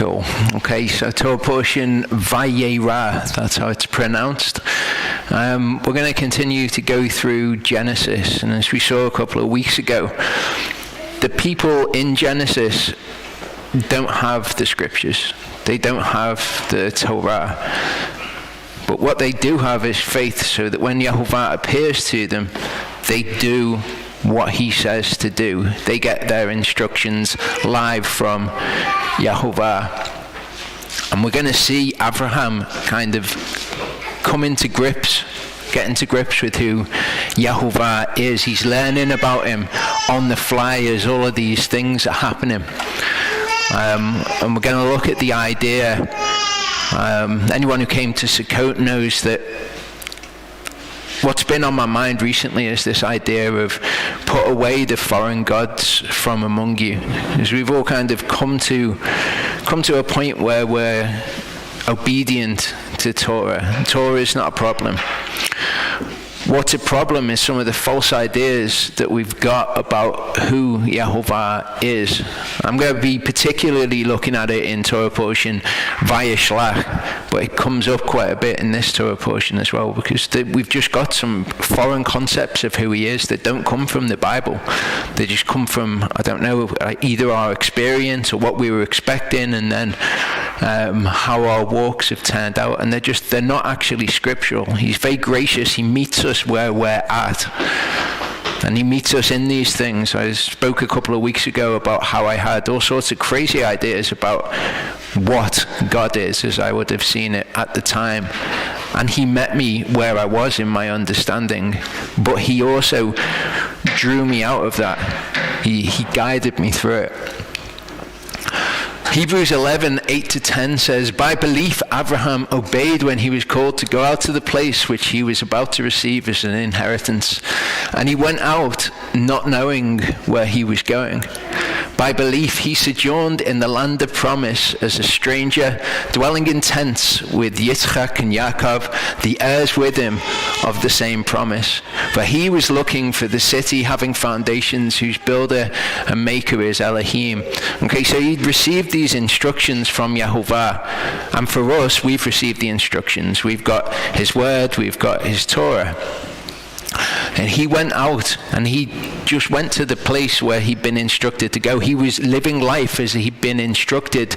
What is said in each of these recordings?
Cool. Okay, so Torah Portion Vayera, that's how it's pronounced. We're going to continue to go through Genesis, and as we saw a couple of weeks ago, the people in Genesis don't have the scriptures. They don't have the Torah. But what they do have is faith, so that when Yehovah appears to them, they do what he says to do. They get their instructions live from Yehovah. And we're going to see Abraham kind of get into grips with who Yehovah is. He's learning about him on the fly as all of these things are happening. And we're going to look at the idea. Anyone who came to Sukkot knows that what's been on my mind recently is this idea of put away the foreign gods from among you. As we've all kind of come to a point where we're obedient to Torah. Torah is not a problem. What's a problem is some of the false ideas that we've got about who Yehovah is. I'm going to be particularly looking at it in Torah Portion Vayera, but it comes up quite a bit in this Torah portion as well, because we've just got some foreign concepts of who he is that don't come from the Bible. They just come from, I don't know, either our experience or what we were expecting, and then how our walks have turned out, and they're not actually scriptural. He's very gracious. He meets us where we're at, and he meets us in these things. I spoke a couple of weeks ago about how I had all sorts of crazy ideas about what God is, as I would have seen it at the time, and he met me where I was in my understanding, but he also drew me out of that. He guided me through it. Hebrews 11:8-10 says, "By belief Abraham obeyed when he was called to go out to the place which he was about to receive as an inheritance. And he went out not knowing where he was going. By belief he sojourned in the land of promise as a stranger, dwelling in tents with Yitzchak and Yaakov, the heirs with him of the same promise. For he was looking for the city having foundations, whose builder and maker is Elohim." Okay, so he'd received these instructions from Yehovah, and for us, we've received the instructions. We've got his word, we've got his Torah. And he went out, and he just went to the place where he'd been instructed to go. He was living life as he'd been instructed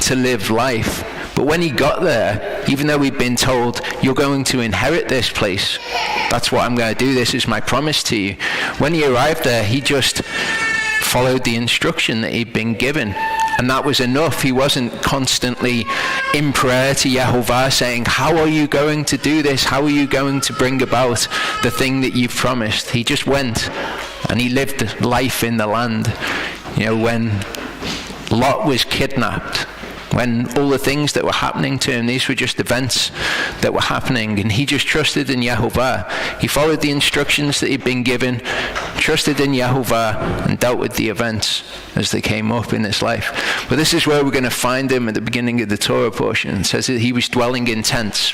to live life. But when he got there, even though he'd been told, "You're going to inherit this place, that's what I'm going to do, this is my promise to you," when he arrived there, he just followed the instruction that he'd been given. And that was enough. He wasn't constantly in prayer to Yehovah saying, "How are you going to do this? How are you going to bring about the thing that you've promised?" He just went, and he lived life in the land. You know, when Lot was kidnapped, when all the things that were happening to him, these were just events that were happening, and he just trusted in Yehovah. He followed the instructions that he'd been given, trusted in Yehovah, and dealt with the events as they came up in his life. But this is where we're going to find him at the beginning of the Torah portion. It says that he was dwelling in tents.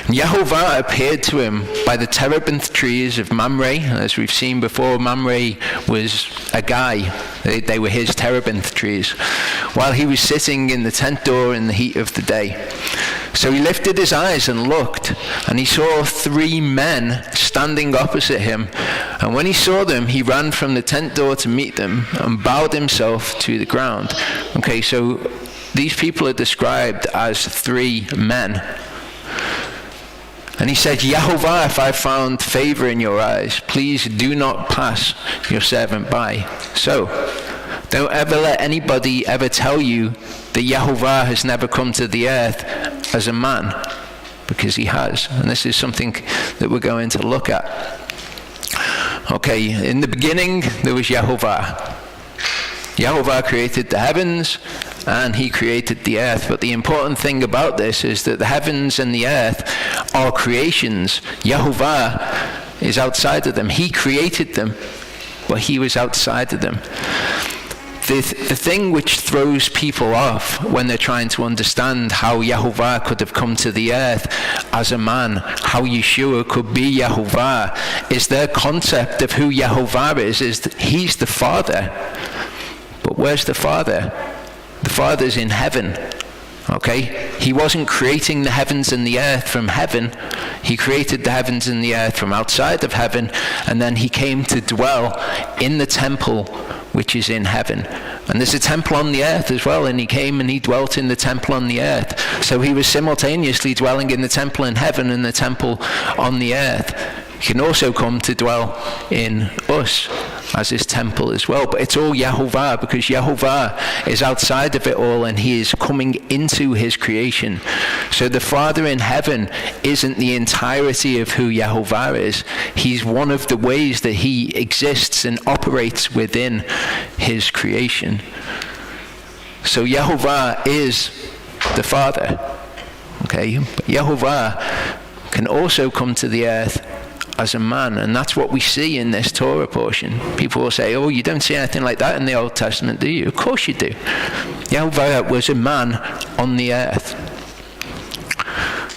Yehovah appeared to him by the terebinth trees of Mamre. As we've seen before, Mamre was a guy. They were his terebinth trees, while he was sitting in the tent door in the heat of the day. So he lifted his eyes and looked, and he saw 3 men standing opposite him. And when he saw them, he ran from the tent door to meet them and bowed himself to the ground. Okay, so these people are described as 3 men. And he said, "Yehovah, if I found favor in your eyes, please do not pass your servant by. So, don't ever let anybody ever tell you that Yehovah has never come to the earth as a man, because he has." And this is something that we're going to look at. Okay, in the beginning, there was Yehovah. Yehovah created the heavens, and he created the earth. But the important thing about this is that the heavens and the earth are creations. Yehovah is outside of them. He created them, but he was outside of them. The thing which throws people off when they're trying to understand how Yehovah could have come to the earth as a man, how Yeshua could be Yehovah, is their concept of who Yehovah is that he's the Father. But where's the Father? The Father's in heaven. Okay? He wasn't creating the heavens and the earth from heaven. He created the heavens and the earth from outside of heaven, and then he came to dwell in the temple which is in heaven. And there's a temple on the earth as well, and he came and he dwelt in the temple on the earth. So he was simultaneously dwelling in the temple in heaven and the temple on the earth. He can also come to dwell in us as his temple as well. But it's all Yehovah, because Yehovah is outside of it all and he is coming into his creation. So the Father in heaven isn't the entirety of who Yehovah is. He's one of the ways that he exists and operates within his creation. So Yehovah is the Father. Okay? But Yehovah can also come to the earth as a man, and that's what we see in this Torah portion. People will say, oh, you don't see anything like that in the Old Testament, do you? Of course you do. Yehovah was a man on the earth.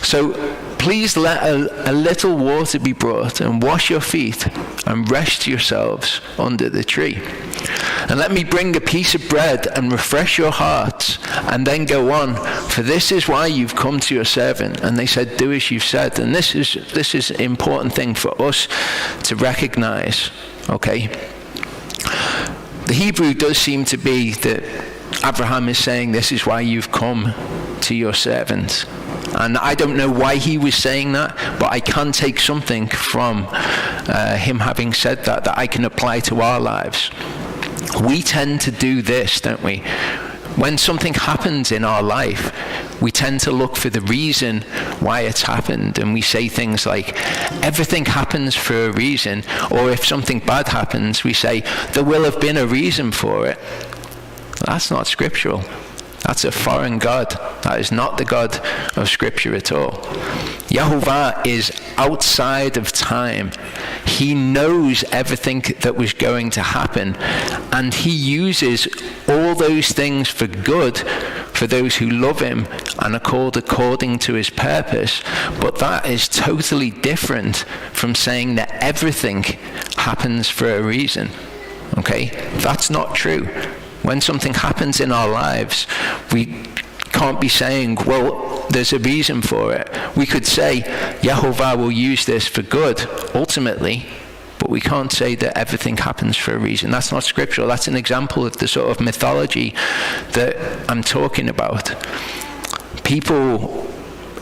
So please let a little water be brought, and wash your feet, and rest yourselves under the tree. And let me bring a piece of bread and refresh your hearts, and then go on. For this is why you've come to your servant. And they said, do as you've said. And this is an important thing for us to recognize. Okay? The Hebrew does seem to be that Abraham is saying, this is why you've come to your servant. And I don't know why he was saying that, but I can take something from him having said that I can apply to our lives. We tend to do this, don't we? When something happens in our life, we tend to look for the reason why it's happened, and we say things like, everything happens for a reason, or if something bad happens, we say, there will have been a reason for it. That's not scriptural. That's a foreign God. That is not the God of Scripture at all. Yehovah is outside of time. He knows everything that was going to happen, and he uses all those things for good for those who love him and are called according to his purpose. But that is totally different from saying that everything happens for a reason. Okay? That's not true. When something happens in our lives, we can't be saying, well, there's a reason for it. We could say, Yehovah will use this for good, ultimately, but we can't say that everything happens for a reason. That's not scriptural. That's an example of the sort of mythology that I'm talking about. People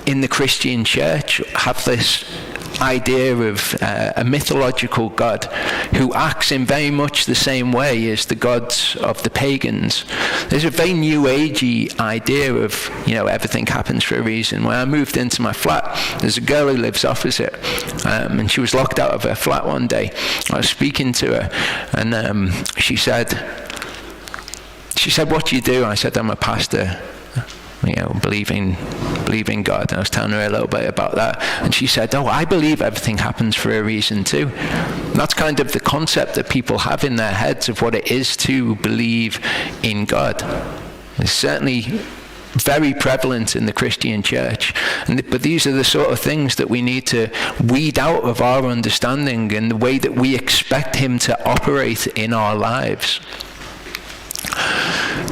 in the Christian church have this idea of a mythological God who acts in very much the same way as the gods of the pagans. There's a very new agey idea of, everything happens for a reason. When I moved into my flat, there's a girl who lives opposite, and she was locked out of her flat one day. I was speaking to her, and she said, what do you do? I said, I'm a pastor. Believing God. And I was telling her a little bit about that, and she said, oh, I believe everything happens for a reason too. And that's kind of the concept that people have in their heads of what it is to believe in God. It's certainly very prevalent in the Christian church, but these are the sort of things that we need to weed out of our understanding and the way that we expect him to operate in our lives.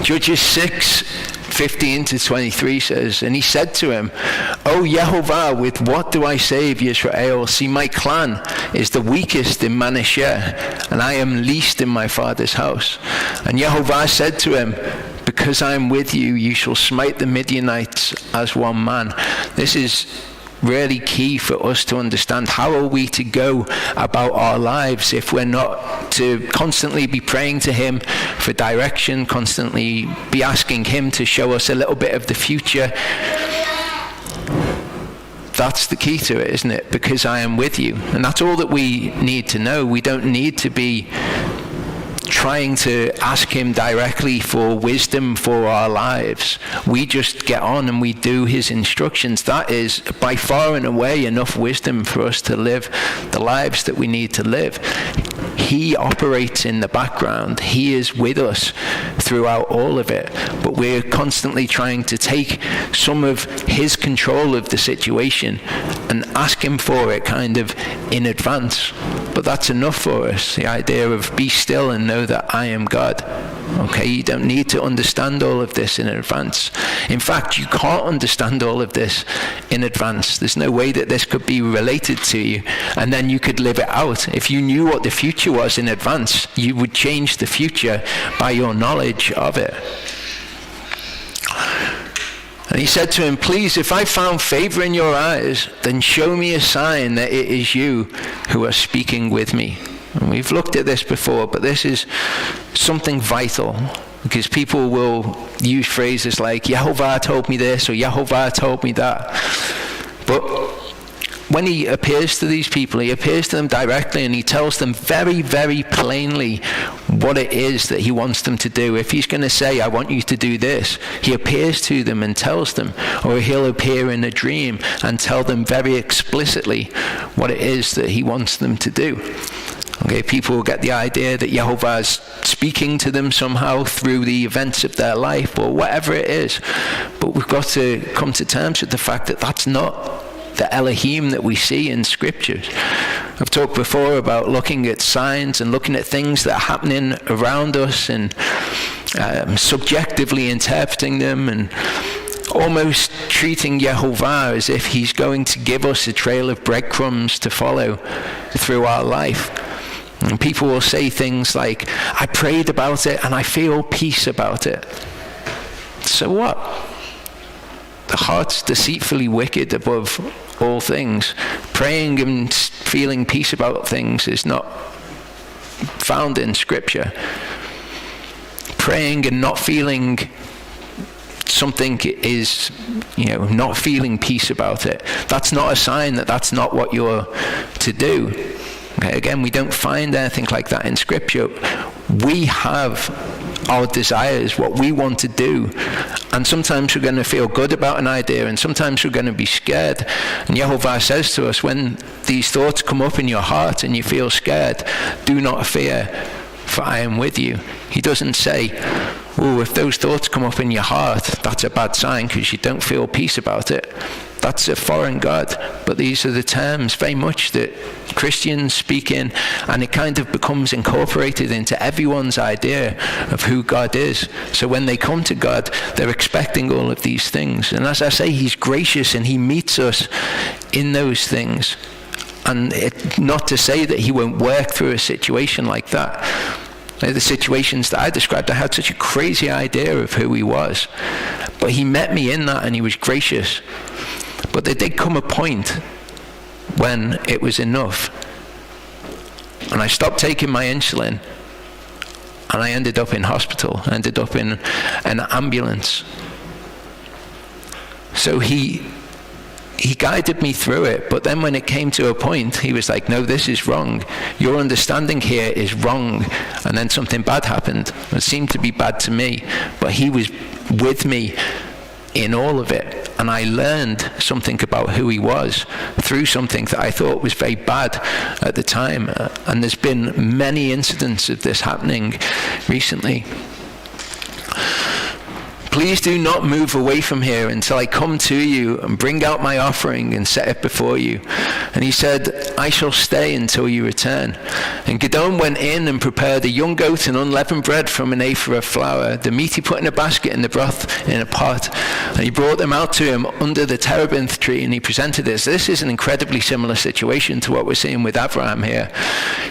Judges 6:15-23 says, and he said to him, O Yehovah, with what do I save Yisrael? See, my clan is the weakest in Manasseh, and I am least in my father's house. And Yehovah said to him, because I am with you, you shall smite the Midianites as one man. This is really key for us to understand. How are we to go about our lives if we're not to constantly be praying to him for direction, constantly be asking him to show us a little bit of the future? That's the key to it, isn't it? Because I am with you. And that's all that we need to know. We don't need to be trying to ask him directly for wisdom for our lives. We just get on and we do his instructions. That is by far and away enough wisdom for us to live the lives that we need to live. He operates in the background. He is with us throughout all of it. But we're constantly trying to take some of his control of the situation and ask him for it kind of in advance. But that's enough for us, the idea of be still and know that I am God. Okay, you don't need to understand all of this in advance. In fact, you can't understand all of this in advance. There's no way that this could be related to you, and then you could live it out. If you knew what the future was in advance, you would change the future by your knowledge of it. And he said to him, please, if I found favor in your eyes, then show me a sign that it is you who are speaking with me. And we've looked at this before, but this is something vital, because people will use phrases like, Yehovah told me this, or Yehovah told me that. But when he appears to these people, he appears to them directly, and he tells them very, very plainly what it is that he wants them to do. If he's going to say, I want you to do this, he appears to them and tells them, or he'll appear in a dream and tell them very explicitly what it is that he wants them to do. Okay, people will get the idea that Yehovah is speaking to them somehow through the events of their life or whatever it is. But we've got to come to terms with the fact that that's not the Elohim that we see in scriptures. I've talked before about looking at signs and looking at things that are happening around us and subjectively interpreting them and almost treating Yehovah as if he's going to give us a trail of breadcrumbs to follow through our life. And people will say things like, I prayed about it and I feel peace about it. So what? The heart's deceitfully wicked above all things. Praying and feeling peace about things is not found in Scripture. Praying and not feeling something is, not feeling peace about it. That's not a sign that that's not what you're to do. Okay, again, we don't find anything like that in Scripture. We have our desires, what we want to do. And sometimes we're going to feel good about an idea, and sometimes we're going to be scared. And Yehovah says to us, when these thoughts come up in your heart and you feel scared, do not fear, for I am with you. He doesn't say, if those thoughts come up in your heart, that's a bad sign because you don't feel peace about it. That's a foreign God. But these are the terms very much that Christians speak in, and it kind of becomes incorporated into everyone's idea of who God is. So when they come to God, they're expecting all of these things. And as I say, he's gracious and he meets us in those things. And not to say that he won't work through a situation like that. The situations that I described, I had such a crazy idea of who he was. But he met me in that and he was gracious. But there did come a point when it was enough. And I stopped taking my insulin. And I ended up in hospital. I ended up in an ambulance. So he guided me through it, but then when it came to a point, he was like, no, this is wrong. Your understanding here is wrong. And then something bad happened. It seemed to be bad to me, but he was with me in all of it. And I learned something about who he was through something that I thought was very bad at the time. And there's been many incidents of this happening recently. Please do not move away from here until I come to you and bring out my offering and set it before you. And he said, I shall stay until you return. And Gideon went in and prepared a young goat and unleavened bread from an ephah of flour. The meat he put in a basket and the broth in a pot. And he brought them out to him under the terebinth tree, and he presented this. This is an incredibly similar situation to what we're seeing with Abraham here.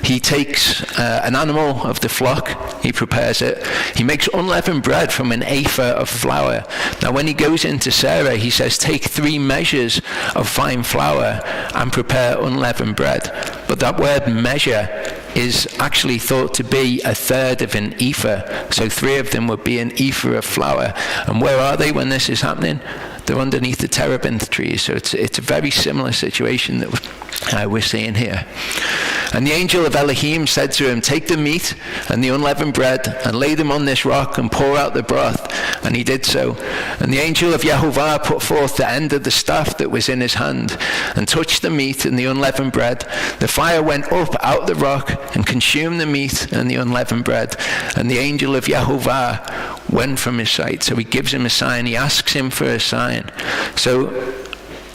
He takes an animal of the flock, he prepares it. He makes unleavened bread from an ephah of flour. Now when he goes into Sarah, he says, take 3 measures of fine flour and prepare unleavened bread. But that word measure is actually thought to be 1/3 of an ephah. So 3 of them would be an ephah of flour. And where are they when this is happening? They're underneath the terebinth tree. So it's a very similar situation that we're seeing here. And the angel of Elohim said to him, take the meat and the unleavened bread and lay them on this rock and pour out the broth. And he did so. And the angel of Yehovah put forth the end of the staff that was in his hand and touched the meat and the unleavened bread. The fire went up out the rock and consumed the meat and the unleavened bread. And the angel of Yehovah went from his sight. So he gives him a sign. He asks him for a sign. So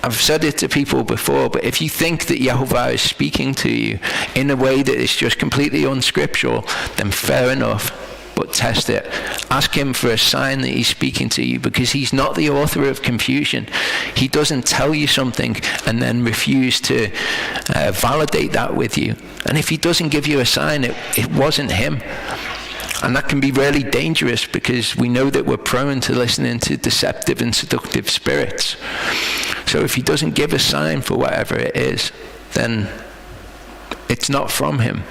I've said it to people before, but if you think that Yehovah is speaking to you in a way that is just completely unscriptural, then fair enough. but test it. Ask him for a sign that he's speaking to you, because he's not the author of confusion. He doesn't tell you something and then refuse to validate that with you. And if he doesn't give you a sign, it wasn't him. And that can be really dangerous, because we know that we're prone to listening to deceptive and seductive spirits. So if he doesn't give a sign for whatever it is, then it's not from him.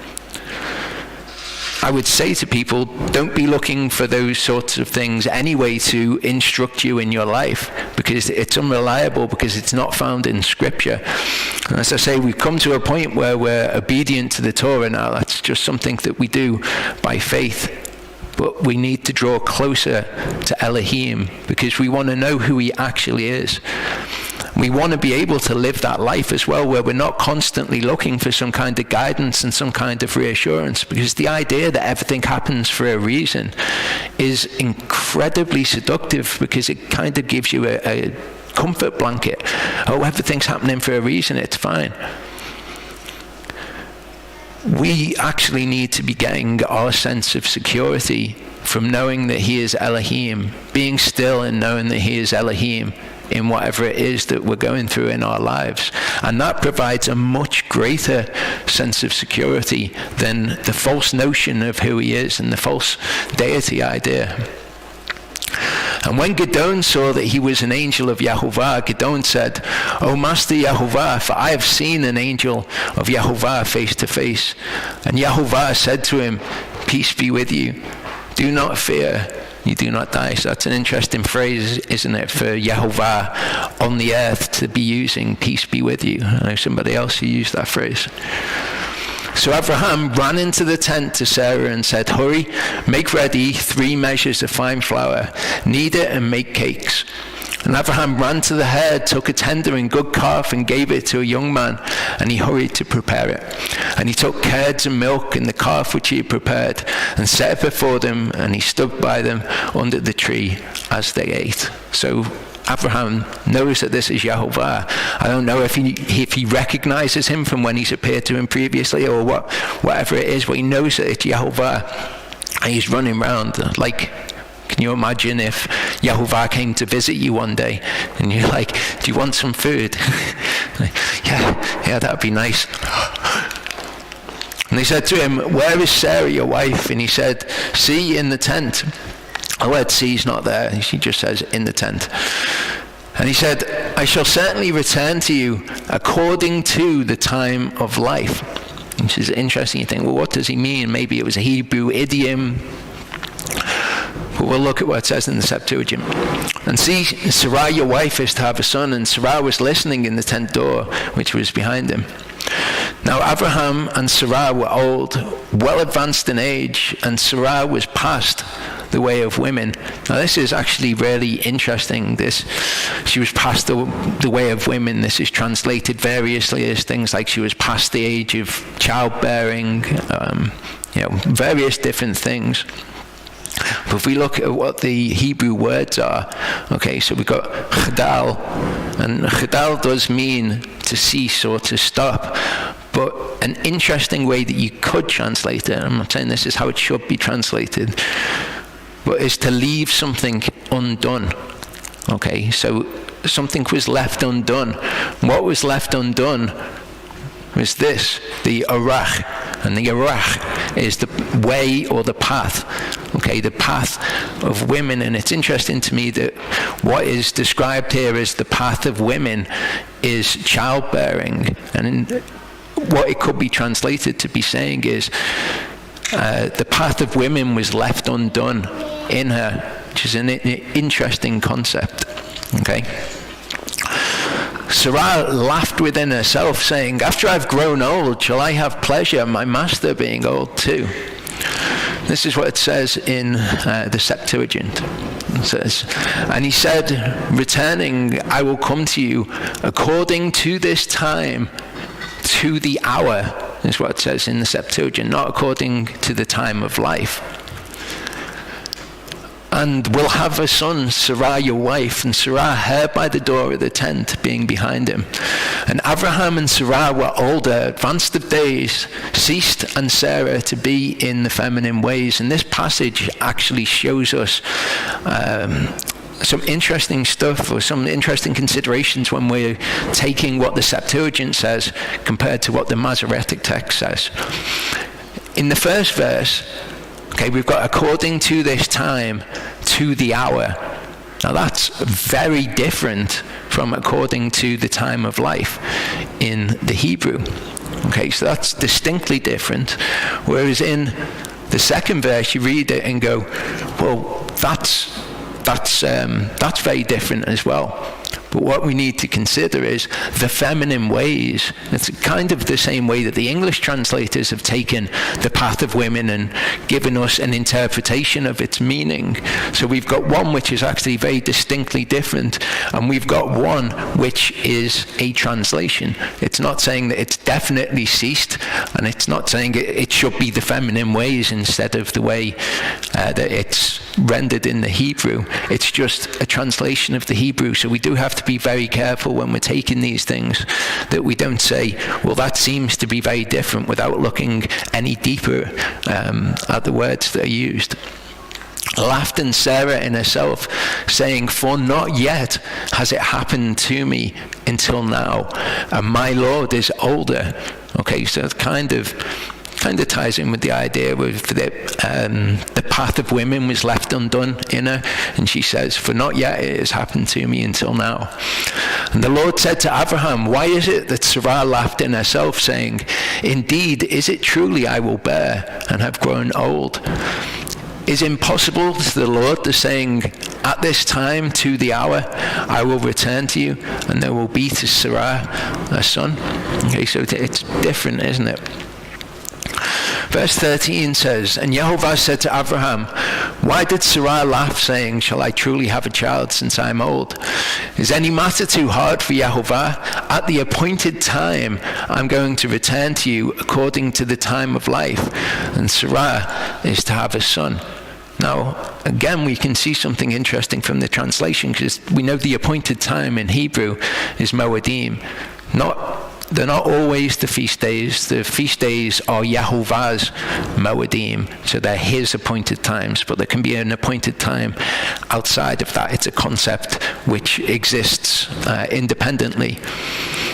I would say to people, don't be looking for those sorts of things anyway to instruct you in your life, because it's unreliable, because it's not found in Scripture. And as I say, we've come to a point where we're obedient to the Torah now. That's just something that we do by faith. But we need to draw closer to Elohim, because we want to know who he actually is. We want to be able to live that life as well, where we're not constantly looking for some kind of guidance and some kind of reassurance, because the idea that everything happens for a reason is incredibly seductive, because it kind of gives you a comfort blanket. Oh, everything's happening for a reason, it's fine. We actually need to be getting our sense of security from knowing that he is Elohim, being still and knowing that he is Elohim in whatever it is that we're going through in our lives. And that provides a much greater sense of security than the false notion of who he is and the false deity idea. And when Gideon saw that he was an angel of Yahovah, Gideon said, "O Master Yahovah, for I have seen an angel of Yahovah face to face." And Yahovah said to him, "Peace be with you. Do not fear. You do not die." So that's an interesting phrase, isn't it, for Yahovah on the earth to be using, "Peace be with you." I know somebody else who used that phrase. So Abraham ran into the tent to Sarah and said, "Hurry, make ready 3 measures of fine flour, knead it and make cakes." And Abraham ran to the herd, took a tender and good calf and gave it to a young man, and he hurried to prepare it. And he took curds and milk and the calf which he had prepared and set it before them, and he stood by them under the tree as they ate. So Abraham knows that this is Yahovah. I don't know if he recognizes him from when he's appeared to him previously, or whatever it is, but he knows that it's Yahovah. And he's running around like, can you imagine if Yahovah came to visit you one day and you're like, "Do you want some food?" yeah, that'd be nice. And they said to him, "Where is Sarah, your wife?" And he said, "See, in the tent." The word "see" is not there. She just says "in the tent." And he said, "I shall certainly return to you according to the time of life." Which is interesting. You think, well, what does he mean? Maybe it was a Hebrew idiom. But we'll look at what it says in the Septuagint. "And see, Sarah, your wife, is to have a son." And Sarah was listening in the tent door, which was behind him. Now Abraham and Sarah were old, well advanced in age, and Sarah was past the way of women. Now this is actually really interesting. She was past the way of women. This is translated variously as things like she was past the age of childbearing, various different things. But if we look at what the Hebrew words are, okay, so we've got chadal, and chadal does mean to cease or to stop. But an interesting way that you could translate it, I'm not saying this is how it should be translated, but is to leave something undone. Okay, so something was left undone. What was left undone was this, the arach. And the arach is the way or the path. Okay, the path of women. And it's interesting to me that what is described here as the path of women is childbearing. And what it could be translated to be saying is the path of women was left undone in her, which is an interesting concept. Okay. Sarah laughed within herself, saying, "After I've grown old, shall I have pleasure, my master being old too?" This is what it says in the Septuagint. It says, "And he said, returning, I will come to you according to this time, to the hour," is what it says in the Septuagint, not according to the time of life. and will have a son, Sarah your wife. And Sarah heard by the door of the tent, being behind him. And Abraham and Sarah were older, advanced of days, ceased and Sarah to be in the feminine ways. And this passage actually shows us some interesting stuff, or some interesting considerations when we're taking what the Septuagint says compared to what the Masoretic text says. In the first verse, okay, we've got according to this time, to the hour. Now that's very different from according to the time of life in the Hebrew. Okay, so that's distinctly different. Whereas in the second verse, you read it and go, well, that's very different as well. But what we need to consider is the feminine ways. It's kind of the same way that the English translators have taken the path of women and given us an interpretation of its meaning. So we've got one which is actually very distinctly different, and we've got one which is a translation. It's not saying that it's definitely ceased, and it's not saying it should be the feminine ways instead of the way that it's rendered in the Hebrew. It's just a translation of the Hebrew. So we do have to be very careful when we're taking these things, that we don't say, well, that seems to be very different, without looking any deeper at the words that are used. Laughed and Sarah in herself, saying, for not yet has it happened to me until now, and my Lord is older. Okay, so it's kind of ties in with the idea of the path of women was left undone in her, and she says, for not yet it has happened to me until now. And the Lord said to Abraham, why is it that Sarah laughed in herself, saying, indeed, is it truly I will bear and have grown old? Is impossible to the Lord the saying, at this time, to the hour, I will return to you, and there will be to Sarah a son? Okay, so it's different, isn't it? Verse 13 says, and Yehovah said to Abraham, why did Sarah laugh, saying, shall I truly have a child since I am old? Is any matter too hard for Yehovah? At the appointed time, I'm going to return to you according to the time of life, and Sarah is to have a son. Now, again, we can see something interesting from the translation, because we know the appointed time in Hebrew is Moedim. They're not always the feast days. The feast days are Yehovah's Moedim, so they're his appointed times, but there can be an appointed time outside of that. It's a concept which exists independently.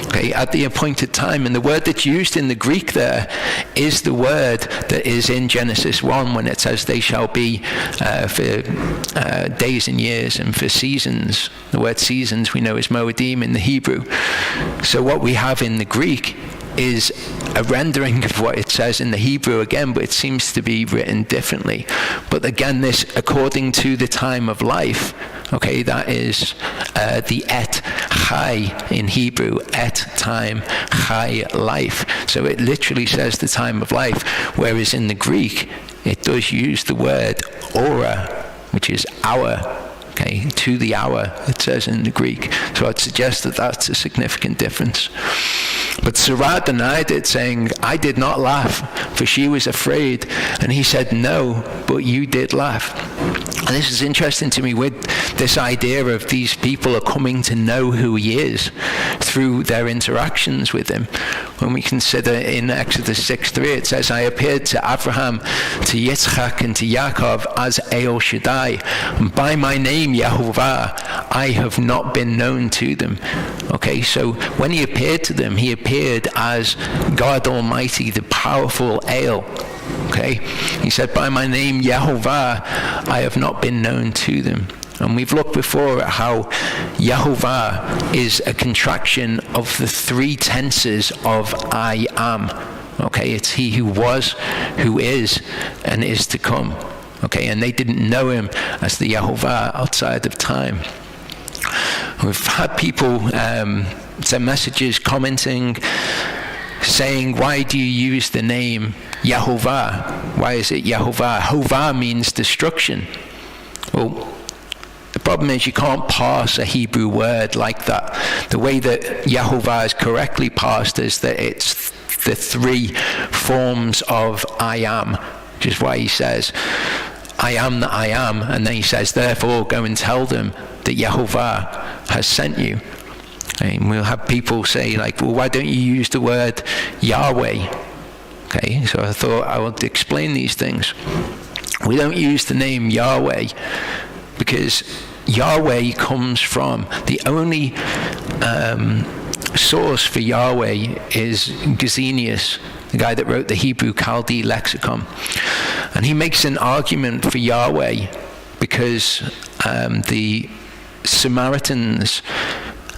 Okay, at the appointed time. And the word that's used in the Greek there is the word that is in Genesis 1 when it says they shall be for days and years and for seasons. The word seasons we know is Moedim in the Hebrew. So what we have in the Greek is a rendering of what it says in the Hebrew again, but it seems to be written differently. But again, this according to the time of life, okay, that is the et chai in Hebrew, et time, chai life. So it literally says the time of life, whereas in the Greek, it does use the word ora, which is hour. Okay, to the hour, it says in the Greek. So I'd suggest that that's a significant difference. But Sarah denied it, saying, I did not laugh, for she was afraid. And he said, no, but you did laugh. And this is interesting to me with this idea of these people are coming to know who he is through their interactions with him. When we consider in Exodus 6:3, it says, I appeared to Abraham, to Yitzchak, and to Yaakov as El Shaddai, and by my name, Yehovah, I have not been known to them. Okay, so when he appeared to them, he appeared as God Almighty, the powerful El. Okay, he said, by my name, Yehovah, I have not been known to them. And we've looked before at how Yehovah is a contraction of the three tenses of I am. Okay, it's he who was, who is, and is to come. Okay, and they didn't know him as the Yehovah outside of time. We've had people send messages commenting, saying, why do you use the name Yehovah? Why is it Yehovah? Hovah means destruction. Well, the problem is you can't parse a Hebrew word like that. The way that Yehovah is correctly parsed is that it's the three forms of I am, which is why he says, I am that I am. And then he says, therefore, go and tell them that Yehovah has sent you. And we'll have people say, like, well, why don't you use the word Yahweh? Okay, so I thought I would explain these things. We don't use the name Yahweh because Yahweh comes from, the only source for Yahweh is Gesenius, the guy that wrote the Hebrew Chaldee lexicon. And he makes an argument for Yahweh because the Samaritans,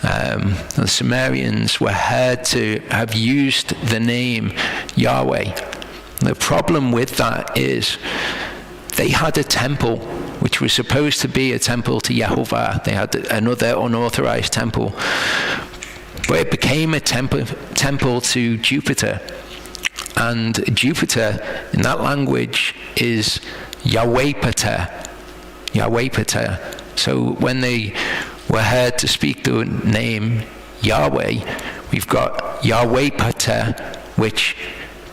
the Sumerians were heard to have used the name Yahweh. The problem with that is they had a temple which was supposed to be a temple to Yehovah. They had another unauthorized temple, but it became a temple to Jupiter. And Jupiter in that language is Yahweh Pater. Yahweh Pater. So when they were heard to speak the name Yahweh, we've got Yahweh Pater, which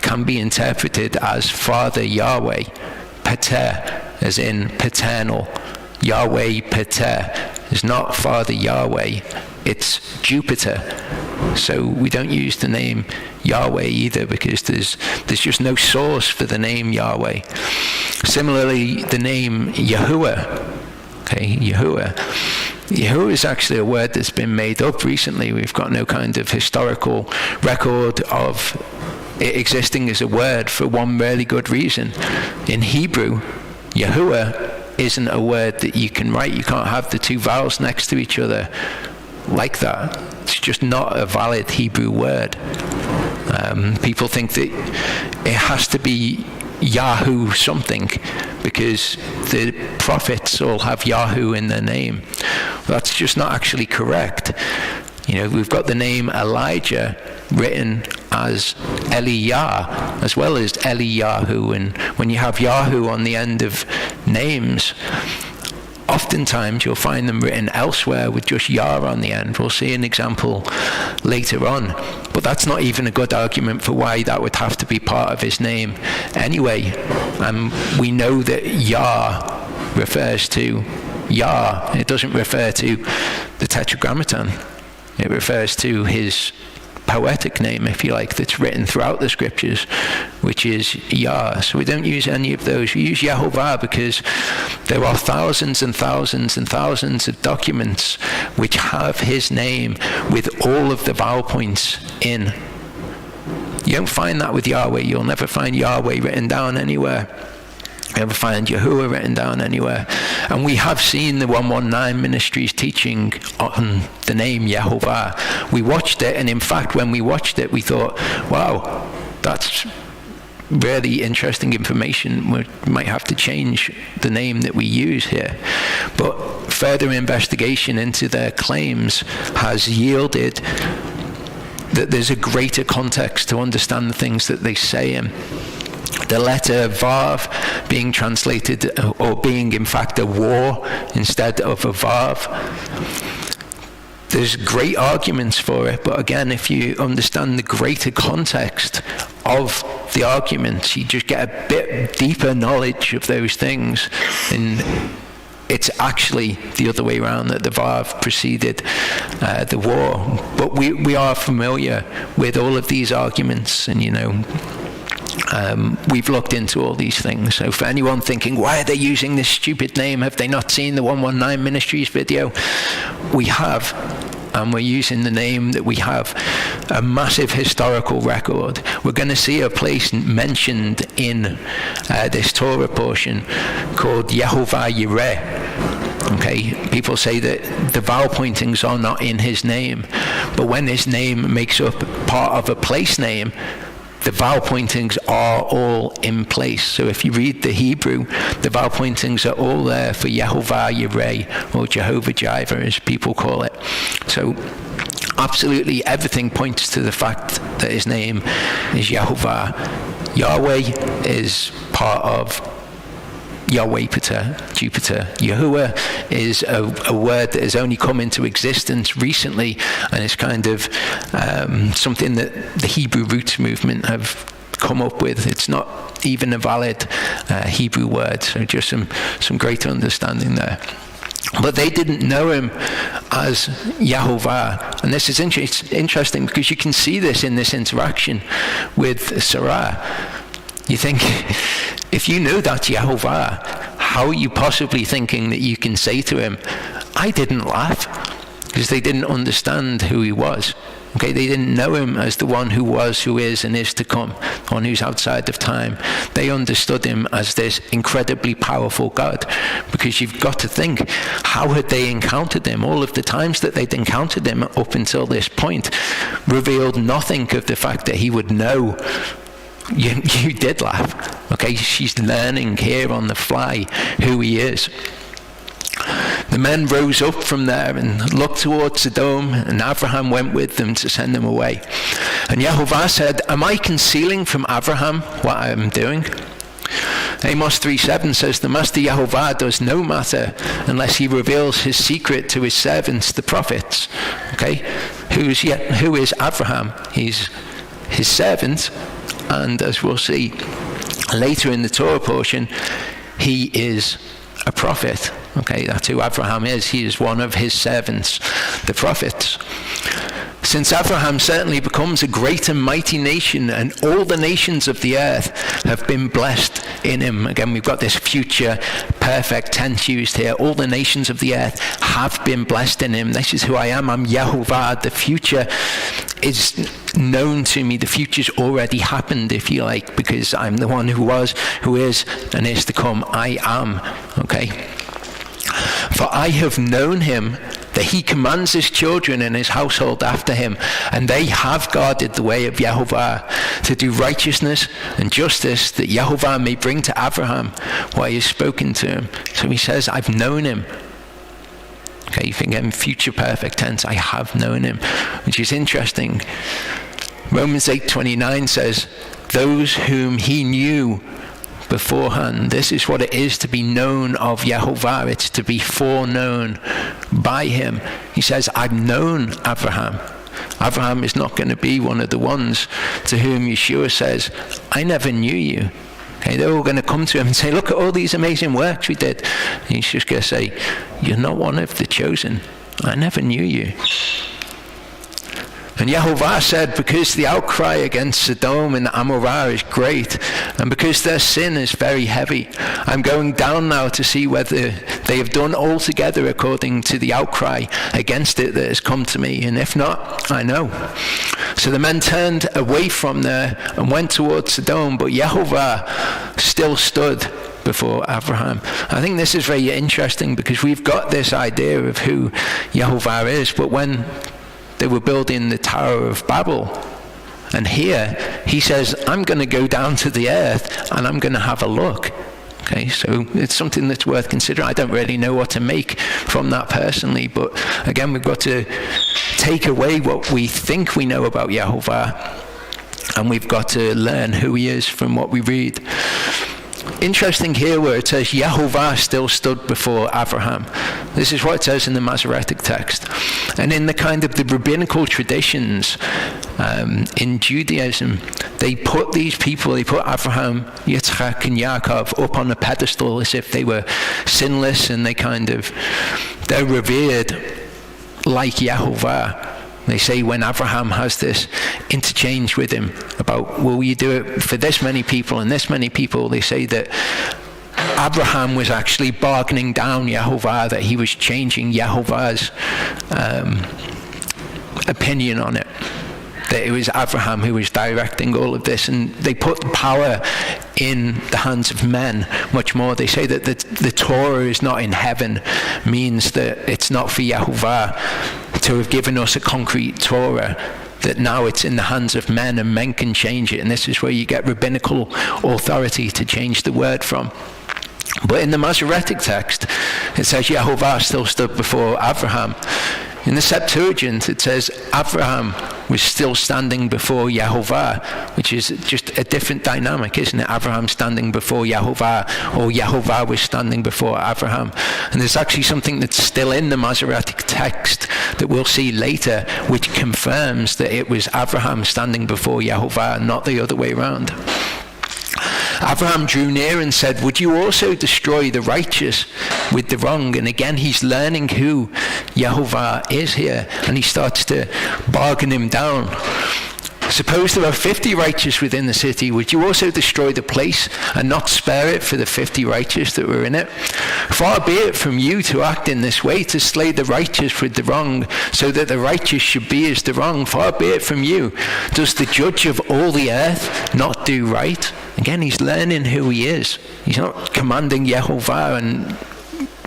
can be interpreted as Father Yahweh. Pater, as in paternal. Yahweh Pater is not Father Yahweh, it's Jupiter. So we don't use the name Yahweh either because there's just no source for the name Yahweh. Similarly, the name Yahuwah. Okay, Yahuwah. Yahuwah is actually a word that's been made up recently. We've got no kind of historical record of it existing as a word for one really good reason. In Hebrew, Yahuwah isn't a word that you can write. You can't have the two vowels next to each other like that. It's just not a valid Hebrew word. People think that it has to be Yahoo something because the prophets all have Yahoo in their name. That's just not actually correct. You know, we've got the name Elijah written as Eliyah as well as Eliyahu, and when you have Yahoo on the end of names, oftentimes you'll find them written elsewhere with just Yah on the end. We'll see an example later on, but that's not even a good argument for why that would have to be part of his name anyway. We know that Yah refers to Yah. It doesn't refer to the Tetragrammaton. It refers to his poetic name, if you like, that's written throughout the scriptures, which is Yah. So we don't use any of those. We use Yehovah because there are thousands and thousands and thousands of documents which have his name with all of the vowel points in. You don't find that with Yahweh. You'll never find Yahweh written down anywhere. You never find Yahuwah written down anywhere. And we have seen the 119 Ministries teaching on the name Yehovah. We watched it, and in fact, when we watched it, we thought, wow, that's really interesting information. We might have to change the name that we use here. But further investigation into their claims has yielded that there's a greater context to understand the things that they say in. The letter Vav being translated, or being in fact a war instead of a Vav. There's great arguments for it, but again, if you understand the greater context of the arguments, you just get a bit deeper knowledge of those things. And it's actually the other way around, that the Vav preceded the war. But we are familiar with all of these arguments, and we've looked into all these things. So for anyone thinking, why are they using this stupid name? Have they not seen the 119 Ministries video? We have, and we're using the name that we have. A massive historical record. We're going to see a place mentioned in this Torah portion called Yehovah Yireh. Okay, people say that the vowel pointings are not in his name, but when his name makes up part of a place name, the vowel pointings are all in place. So if you read the Hebrew, the vowel pointings are all there for Yehovah Yireh, or Jehovah Jireh, as people call it. So absolutely everything points to the fact that his name is Yehovah. Yahweh is part of Yahweh Pater, Jupiter. Yahuwah is a word that has only come into existence recently, and it's kind of something that the Hebrew roots movement have come up with. It's not even a valid Hebrew word. So just some great understanding there. But they didn't know him as Yahovah. And this is interesting because you can see this in this interaction with Sarah. You think, if you knew that's Yahovah, how are you possibly thinking that you can say to him, I didn't laugh? Because they didn't understand who he was. Okay, they didn't know him as the one who was, who is, and is to come, one who's outside of time. They understood him as this incredibly powerful God, because you've got to think, how had they encountered him? All of the times that they'd encountered him up until this point revealed nothing of the fact that he would know you did laugh. Okay, she's learning here on the fly who he is. The men rose up from there and looked towards Sodom, and Abraham went with them to send them away. And Yahovah said, am I concealing from Abraham what I am doing? Amos 3:7 says, the Master Yahovah does no matter unless he reveals his secret to his servants, the prophets. Okay, who is Abraham? He's his servant, and as we'll see later in the Torah portion, he is a prophet. Okay, that's who Abraham is. He is one of his servants, the prophets. Since Abraham certainly becomes a great and mighty nation, and all the nations of the earth have been blessed in him. Again, we've got this future perfect tense used here. All the nations of the earth have been blessed in him. This is who I am. I'm Yahovah. The future is known to me. The future's already happened, if you like, because I'm the one who was, who is, and is to come. I am. Okay. For I have known him, that he commands his children and his household after him, and they have guarded the way of Yahovah to do righteousness and justice, that Yahovah may bring to Abraham what he has spoken to him. So he says, I've known him. Okay, you think in future perfect tense, I have known him, which is interesting. Romans 8:29 says, those whom he knew beforehand. This is what it is to be known of Yahovah. It's to be foreknown by him. He says, I've known Abraham. Abraham is not going to be one of the ones to whom Yeshua says, I never knew you. Okay, they're all going to come to him and say, look at all these amazing works we did. And he's just going to say, you're not one of the chosen. I never knew you. And Yahovah said, because the outcry against Sodom and Amorah is great, and because their sin is very heavy, I'm going down now to see whether they have done altogether according to the outcry against it that has come to me, and if not, I know. So the men turned away from there and went towards Sodom, but Yahovah still stood before Abraham. I think this is very interesting because we've got this idea of who Yahovah is, but when they were building the Tower of Babel, and here he says, I'm going to go down to the earth and I'm going to have a look. Okay, so it's something that's worth considering. I don't really know what to make from that personally, but again, we've got to take away what we think we know about Yahovah, and we've got to learn who he is from what we read. Interesting here where it says Yahovah still stood before Abraham. This is what it says in the Masoretic text. And in the kind of the rabbinical traditions in Judaism, they put these people, they put Abraham, Yitzchak, and Yaakov up on a pedestal as if they were sinless, and they're revered like Yahovah. They say when Abraham has this interchange with him about, will you do it for this many people and this many people, they say that Abraham was actually bargaining down Yahovah, that he was changing Yahovah's opinion on it. That it was Abraham who was directing all of this, and they put power in the hands of men much more. They say that the Torah is not in heaven, means that it's not for Yahovah to have given us a concrete Torah, that now it's in the hands of men and men can change it, and this is where you get rabbinical authority to change the word from. But in the Masoretic text, it says Yahovah still stood before Abraham. In the Septuagint, it says Abraham was still standing before Yehovah, which is just a different dynamic, isn't it? Abraham standing before Yehovah, or Yehovah was standing before Abraham. And there's actually something that's still in the Masoretic text that we'll see later, which confirms that it was Abraham standing before Yehovah, not the other way around. Abraham drew near and said, would you also destroy the righteous with the wrong? And again, he's learning who Yehovah is here, and he starts to bargain him down. Suppose there are 50 righteous within the city. Would you also destroy the place and not spare it for the 50 righteous that were in it? Far be it from you to act in this way, to slay the righteous with the wrong, so that the righteous should be as the wrong. Far be it from you. Does the judge of all the earth not do right? Again, he's learning who he is. He's not commanding Yehovah and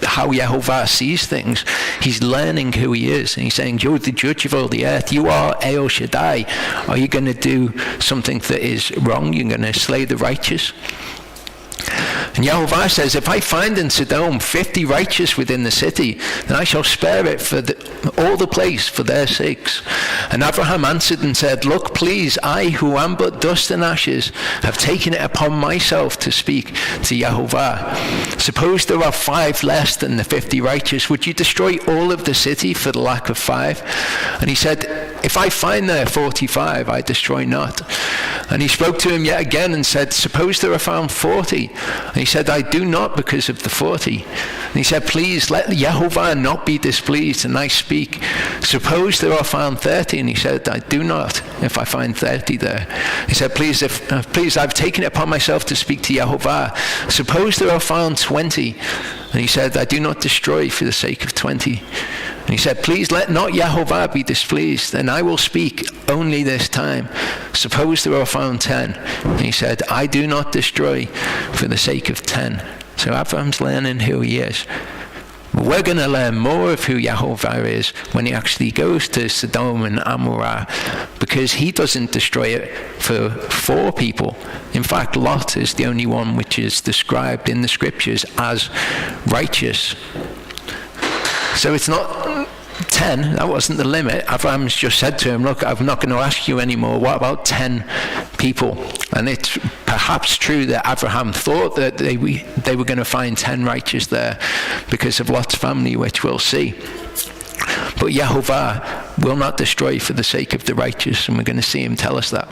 how Yehovah sees things. He's learning who he is, and he's saying, you're the judge of all the earth. You are El Shaddai. Are you going to do something that is wrong? You're going to slay the righteous? And Yehovah says, if I find in Sodom 50 righteous within the city, then I shall spare it for all the place for their sakes. And Abraham answered and said, look, please, I who am but dust and ashes have taken it upon myself to speak to Yehovah. Suppose there are 5 less than the 50 righteous. Would you destroy all of the city for the lack of 5? And he said, if I find there 45, I destroy not. And he spoke to him yet again and said, suppose there are found 40. And he said, I do not because of the 40. And he said, please let Yehovah not be displeased, and I speak. Suppose there are found 30. And he said, I do not if I find 30 there. He said, please, I've taken it upon myself to speak to Yehovah. Suppose there are found 20. And he said, I do not destroy for the sake of 20. And he said, please let not Yehovah be displeased, and I will speak only this time. Suppose there are found 10. And he said, I do not destroy for the sake of 10. So Abraham's learning who he is. We're going to learn more of who Yehovah is when he actually goes to Sodom and Amorah, because he doesn't destroy it for 4 people. In fact, Lot is the only one which is described in the scriptures as righteous. So it's not 10, that wasn't the limit. Abraham's just said to him, look, I'm not going to ask you anymore. What about 10 people? And it's perhaps true that Abraham thought that they were going to find 10 righteous there because of Lot's family, which we'll see. But Yehovah will not destroy for the sake of the righteous, and we're going to see him tell us that.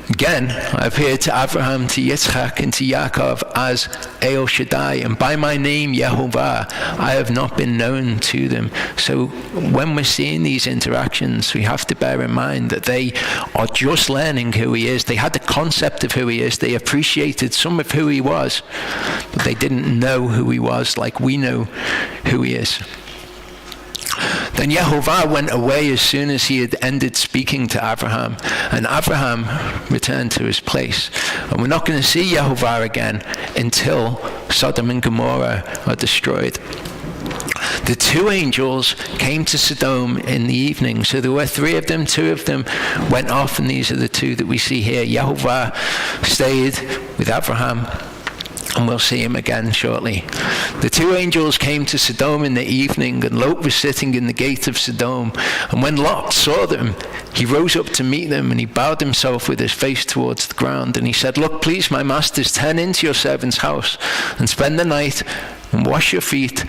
Again, I appeared to Abraham, to Yitzchak, and to Yaakov as El Shaddai, and by my name, Yehovah, I have not been known to them. So when we're seeing these interactions, we have to bear in mind that they are just learning who he is. They had the concept of who he is. They appreciated some of who he was, but they didn't know who he was like we know who he is. Then Yehovah went away as soon as he had ended speaking to Abraham, and Abraham returned to his place. And we're not going to see Yehovah again until Sodom and Gomorrah are destroyed. The 2 angels came to Sodom in the evening. So there were 3 of them. 2 of them went off, and these are the 2 that we see here. Yehovah stayed with Abraham, and we'll see him again shortly. The 2 angels came to Sodom in the evening, and Lot was sitting in the gate of Sodom. And when Lot saw them, he rose up to meet them, and he bowed himself with his face towards the ground. And he said, look, please, my masters, turn into your servant's house and spend the night and wash your feet,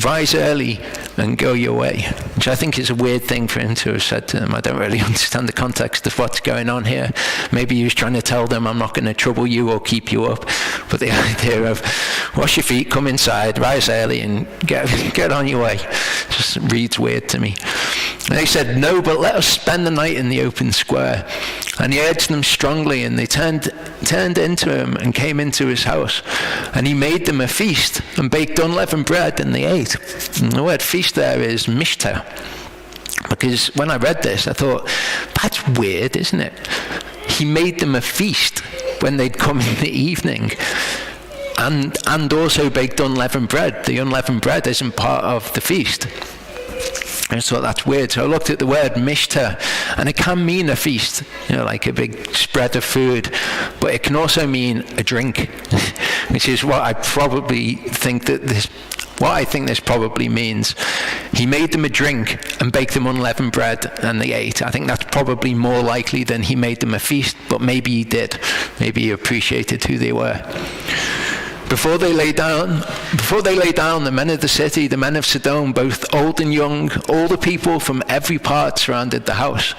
rise early and go your way. Which I think is a weird thing for him to have said to them. I don't really understand the context of what's going on here. Maybe he was trying to tell them, I'm not going to trouble you or keep you up. But the idea of wash your feet, come inside, rise early and get on your way just reads weird to me. And they said, no, but let us spend the night in the open square. And he urged them strongly, and they turned into him and came into his house. And he made them a feast and baked unleavened bread, and they ate. And the word feast there is mishta. Because when I read this, I thought, that's weird, isn't it? He made them a feast when they'd come in the evening. And also baked unleavened bread. The unleavened bread isn't part of the feast. I just thought that's weird. So I looked at the word mishta, and it can mean a feast, like a big spread of food, but it can also mean a drink, which is what I probably think that this What I think this probably means, he made them a drink and baked them unleavened bread and they ate. I think that's probably more likely than he made them a feast, but maybe he did. Maybe he appreciated who they were. Before they lay down, the men of the city, the men of Sodom, both old and young, all the people from every part surrounded the house.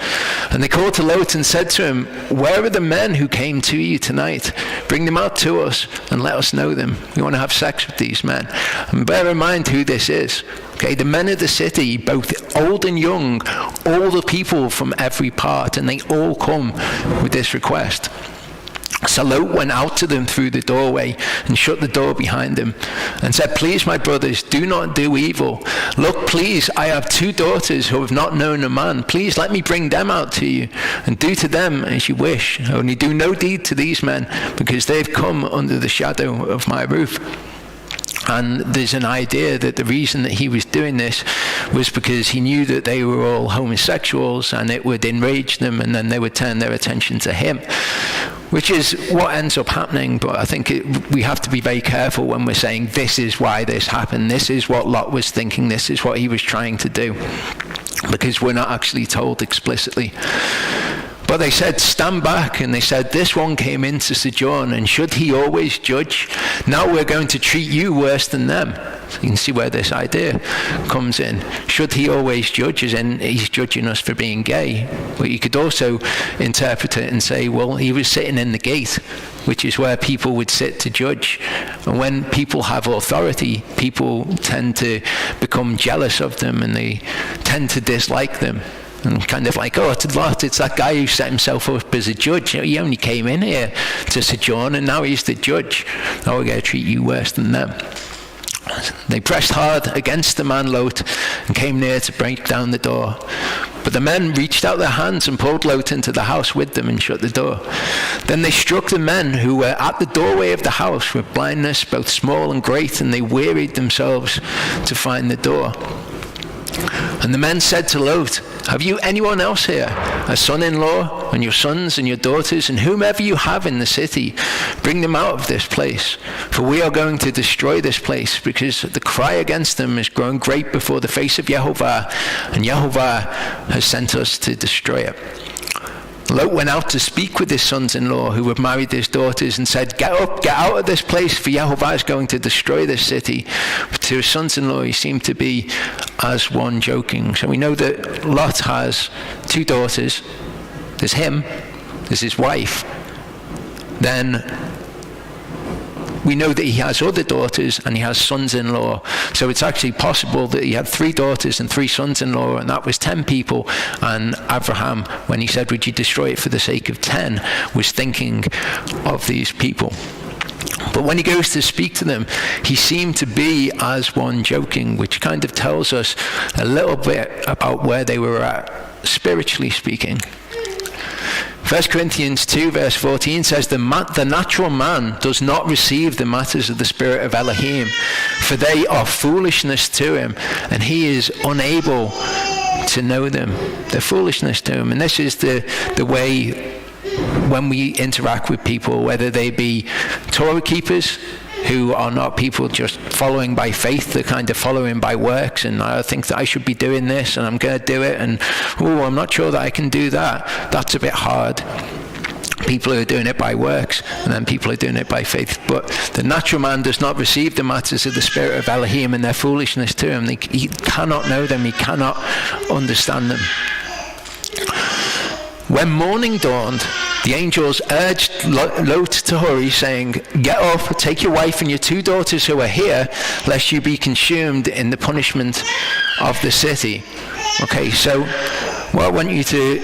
And they called to Lot and said to him, "Where are the men who came to you tonight? Bring them out to us and let us know them. We want to have sex with these men." And bear in mind who this is. Okay, the men of the city, both old and young, all the people from every part, and they all come with this request. So Lot went out to them through the doorway and shut the door behind him and said, "Please, my brothers, do not do evil. Look, please, I have 2 daughters who have not known a man. Please let me bring them out to you and do to them as you wish. Only do no deed to these men, because they've come under the shadow of my roof." And there's an idea that the reason that he was doing this was because he knew that they were all homosexuals and it would enrage them, and then they would turn their attention to him, which is what ends up happening. But I think we have to be very careful when we're saying this is why this happened, this is what Lot was thinking, this is what he was trying to do, because we're not actually told explicitly. But they said, "Stand back." And they said, "This one came in to sojourn, and should he always judge? Now we're going to treat you worse than them." So you can see where this idea comes in. Should he always judge, as in he's judging us for being gay. But you could also interpret it and say, well, he was sitting in the gate, which is where people would sit to judge. And when people have authority, people tend to become jealous of them, and they tend to dislike them. And kind of like, "Oh, it's Lot, it's that guy who set himself up as a judge. He only came in here to sojourn, and now he's the judge. Now we're going to treat you worse than them." They pressed hard against the man Lot and came near to break down the door. But the men reached out their hands and pulled Lot into the house with them and shut the door. Then they struck the men who were at the doorway of the house with blindness, both small and great, and they wearied themselves to find the door. And the men said to Lot, "Have you anyone else here, a son-in-law, and your sons and your daughters, and whomever you have in the city? Bring them out of this place, for we are going to destroy this place, because the cry against them is grown great before the face of Yehovah, and Yehovah has sent us to destroy it." Lot went out to speak with his sons-in-law who had married his daughters and said, "Get up, get out of this place, for Yehovah is going to destroy this city." But to his sons-in-law he seemed to be as one joking. So we know that Lot has 2 daughters. There's him, there's his wife. Then we know that he has other daughters and he has sons-in-law. So it's actually possible that he had 3 daughters and 3 sons-in-law, and that was 10 people. And Abraham, when he said, "Would you destroy it for the sake of 10, was thinking of these people. But when he goes to speak to them, he seemed to be as one joking, which kind of tells us a little bit about where they were at, spiritually speaking. 1 Corinthians 2 verse 14 says, the natural man does not receive the matters of the Spirit of Elohim, for they are foolishness to him, and he is unable to know them. They're foolishness to him. And this is the way when we interact with people, whether they be Torah keepers, who are not people just following by faith, they're kind of following by works, and I think that I should be doing this and I'm going to do it, and I'm not sure that I can do that. That's a bit hard. People who are doing it by works, and then people who are doing it by faith. But the natural man does not receive the matters of the Spirit of Elohim, and their foolishness to him. He cannot know them, he cannot understand them. When morning dawned, the angels urged Lot to hurry, saying, "Get up, take your wife and your 2 daughters who are here, lest you be consumed in the punishment of the city." Okay, so what I want you to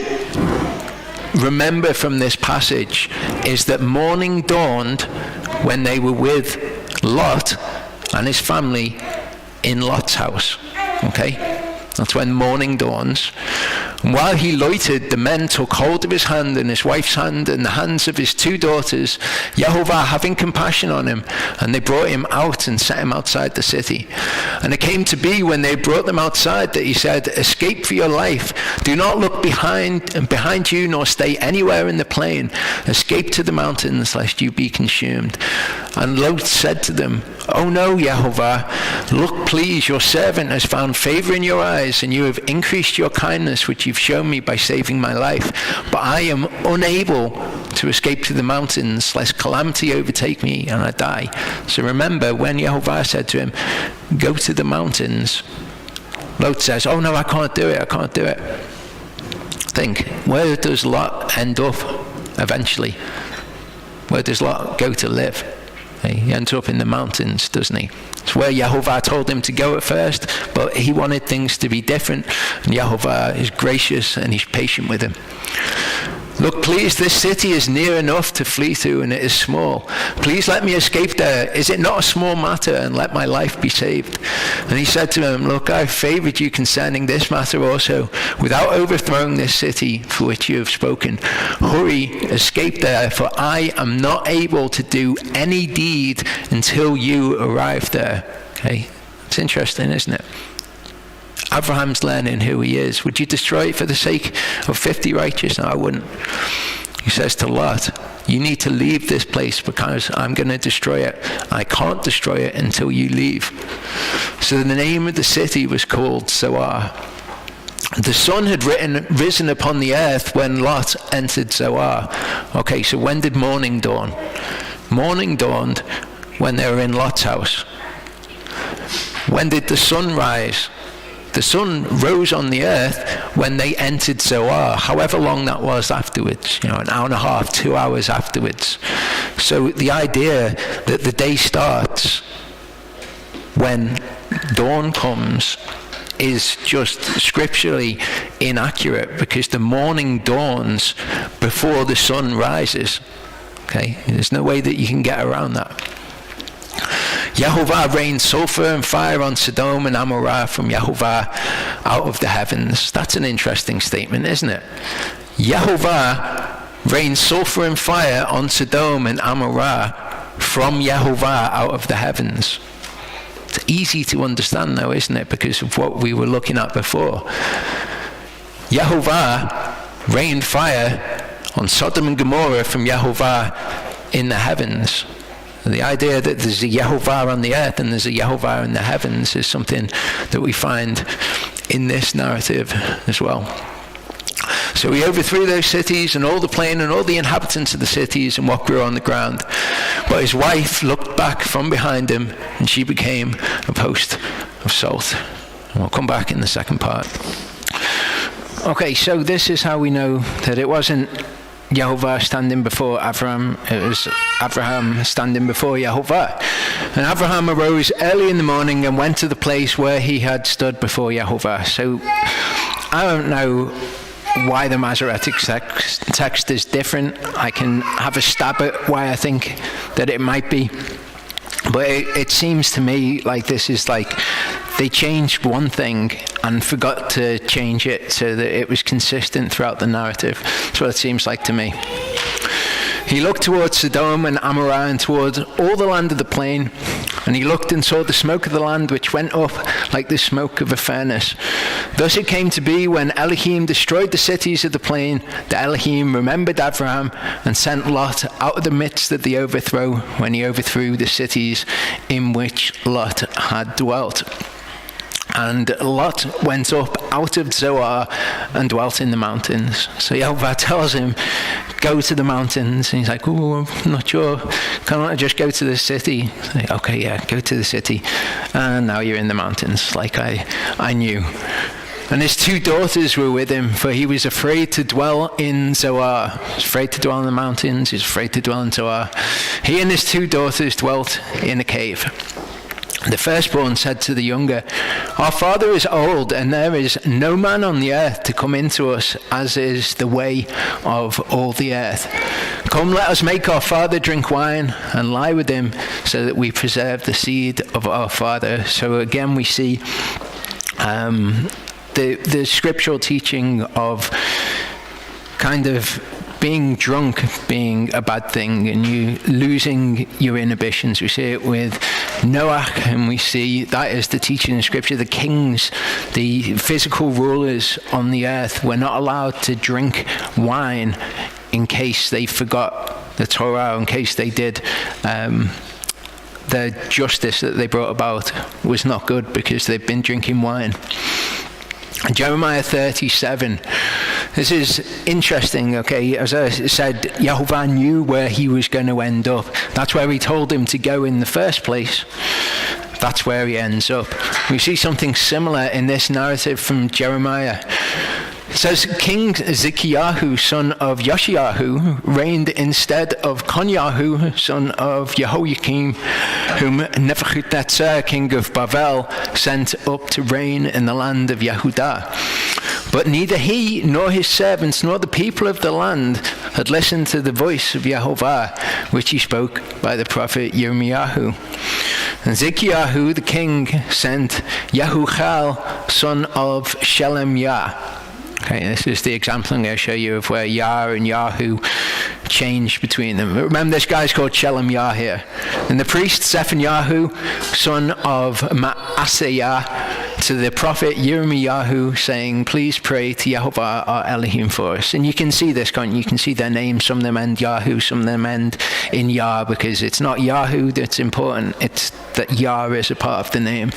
remember from this passage is that morning dawned when they were with Lot and his family in Lot's house. Okay? That's when morning dawns. And while he loitered, the men took hold of his hand and his wife's hand and the hands of his 2 daughters, Yehovah having compassion on him, and they brought him out and set him outside the city. And it came to be when they brought them outside that he said, "Escape for your life. Do not look behind you, nor stay anywhere in the plain. Escape to the mountains, lest you be consumed." And Lot said to them, "Oh no, Yehovah, look please, your servant has found favor in your eyes, and you have increased your kindness which you've shown me by saving my life. But I am unable to escape to the mountains, lest calamity overtake me and I die." So remember, when Yehovah said to him, "Go to the mountains," Lot says, "Oh no, I can't do it, I can't do it." Think, where does Lot end up eventually? Where does Lot go to live? He ends up in the mountains, doesn't he? It's where Yehovah told him to go at first, but he wanted things to be different. And Yehovah is gracious and he's patient with him. "Look, please, this city is near enough to flee to, and it is small. Please let me escape there. Is it not a small matter? And let my life be saved." And he said to him, "Look, I have favored you concerning this matter also, without overthrowing this city for which you have spoken. Hurry, escape there, for I am not able to do any deed until you arrive there." Okay, it's interesting, isn't it? Abraham's learning who he is. Would you destroy it for the sake of 50 righteous? No, I wouldn't. He says to Lot, "You need to leave this place because I'm going to destroy it. I can't destroy it until you leave." So the name of the city was called Zoar. The sun had risen upon the earth when Lot entered Zoar. Okay, so when did morning dawn? Morning dawned when they were in Lot's house. When did the sun rise? The sun rose on the earth when they entered Zoar, however long that was afterwards, an hour and a half, 2 hours afterwards. So the idea that the day starts when dawn comes is just scripturally inaccurate, because the morning dawns before the sun rises. Okay, there's no way that you can get around that. Yehovah rained sulfur and fire on Sodom and Amorah from Yehovah out of the heavens. That's an interesting statement, isn't it? Yehovah rained sulfur and fire on Sodom and Amorah from Yehovah out of the heavens. It's easy to understand though, isn't it? Because of what we were looking at before. Yehovah rained fire on Sodom and Gomorrah from Yehovah in the heavens. The idea that there's a Yehovah on the earth and there's a Yehovah in the heavens is something that we find in this narrative as well. So he overthrew those cities and all the plain and all the inhabitants of the cities and what grew on the ground. But his wife looked back from behind him and she became a post of salt. And we'll come back in the second part. Okay, so this is how we know that it wasn't Yehovah standing before Abraham, it was Abraham standing before Yehovah. And Abraham arose early in the morning and went to the place where he had stood before Yehovah. So I don't know why the Masoretic text is different. I can have a stab at why I think that it might be. But it seems to me like this is like they changed one thing and forgot to change it so that it was consistent throughout the narrative. That's what it seems like to me. He looked towards Sodom and Amorah and towards all the land of the plain, and he looked and saw the smoke of the land which went up like the smoke of a furnace. Thus it came to be when Elohim destroyed the cities of the plain, that Elohim remembered Abraham and sent Lot out of the midst of the overthrow when he overthrew the cities in which Lot had dwelt. And Lot went up out of Zoar and dwelt in the mountains. So Yehovah tells him, go to the mountains. And he's like, oh, I'm not sure. Can't I just go to the city? Like, okay, yeah, go to the city. And now you're in the mountains, like I knew. And his two daughters were with him, for he was afraid to dwell in Zoar. He was afraid to dwell in the mountains. He was afraid to dwell in Zoar. He and his two daughters dwelt in a cave. The firstborn said to the younger, our father is old, and there is no man on the earth to come into us, as is the way of all the earth. Come, let us make our father drink wine and lie with him, so that we preserve the seed of our father. So again we see the scriptural teaching of kind of being drunk being a bad thing and you losing your inhibitions. We see it with Noah, and we see that is the teaching in scripture. The kings, the physical rulers on the earth, were not allowed to drink wine in case they forgot the Torah, in case they did the justice that they brought about was not good because they've been drinking wine. Jeremiah 37. This is interesting, okay? As I said, Yehovah knew where he was going to end up. That's where he told him to go in the first place. That's where he ends up. We see something similar in this narrative from Jeremiah. It says, King Zekiyahu, son of Yoshiyahu, reigned instead of Konyahu, son of Jehoiakim, whom Nebuchadnezzar, king of Bavel, sent up to reign in the land of Yehudah. But neither he nor his servants nor the people of the land had listened to the voice of Yehovah, which he spoke by the prophet Yirmiyahu. And Zekiyahu, the king, sent Yehuchal, son of Shelemiah. Okay, this is the example I'm going to show you of where Yah and Yahu changed between them. Remember, this guy's called Shelemiah here. And the priest Zephaniah, son of Maaseiah, to the prophet Yirmiyahu, saying, please pray to Yehovah our Elohim for us. And you can see this, can't you? You can see their names. Some of them end Yahu, some of them end in Yah, because it's not Yahu that's important, it's that Yah is a part of the name.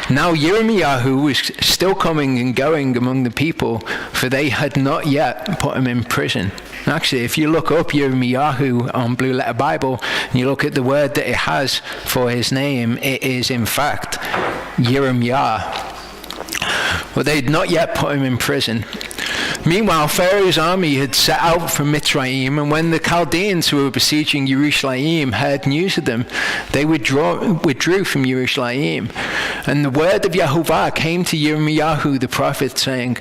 Now Yirmiyahu was still coming and going among the people, for they had not yet put him in prison. Actually, if you look up Yirmiyahu on Blue Letter Bible, and you look at the word that it has for his name, it is in fact Yirmiah. But they had not yet put him in prison. Meanwhile, Pharaoh's army had set out from Mitzrayim, and when the Chaldeans who were besieging Jerusalem heard news of them, they withdrew from Jerusalem. And the word of Yehovah came to Yirmiyahu the prophet, saying,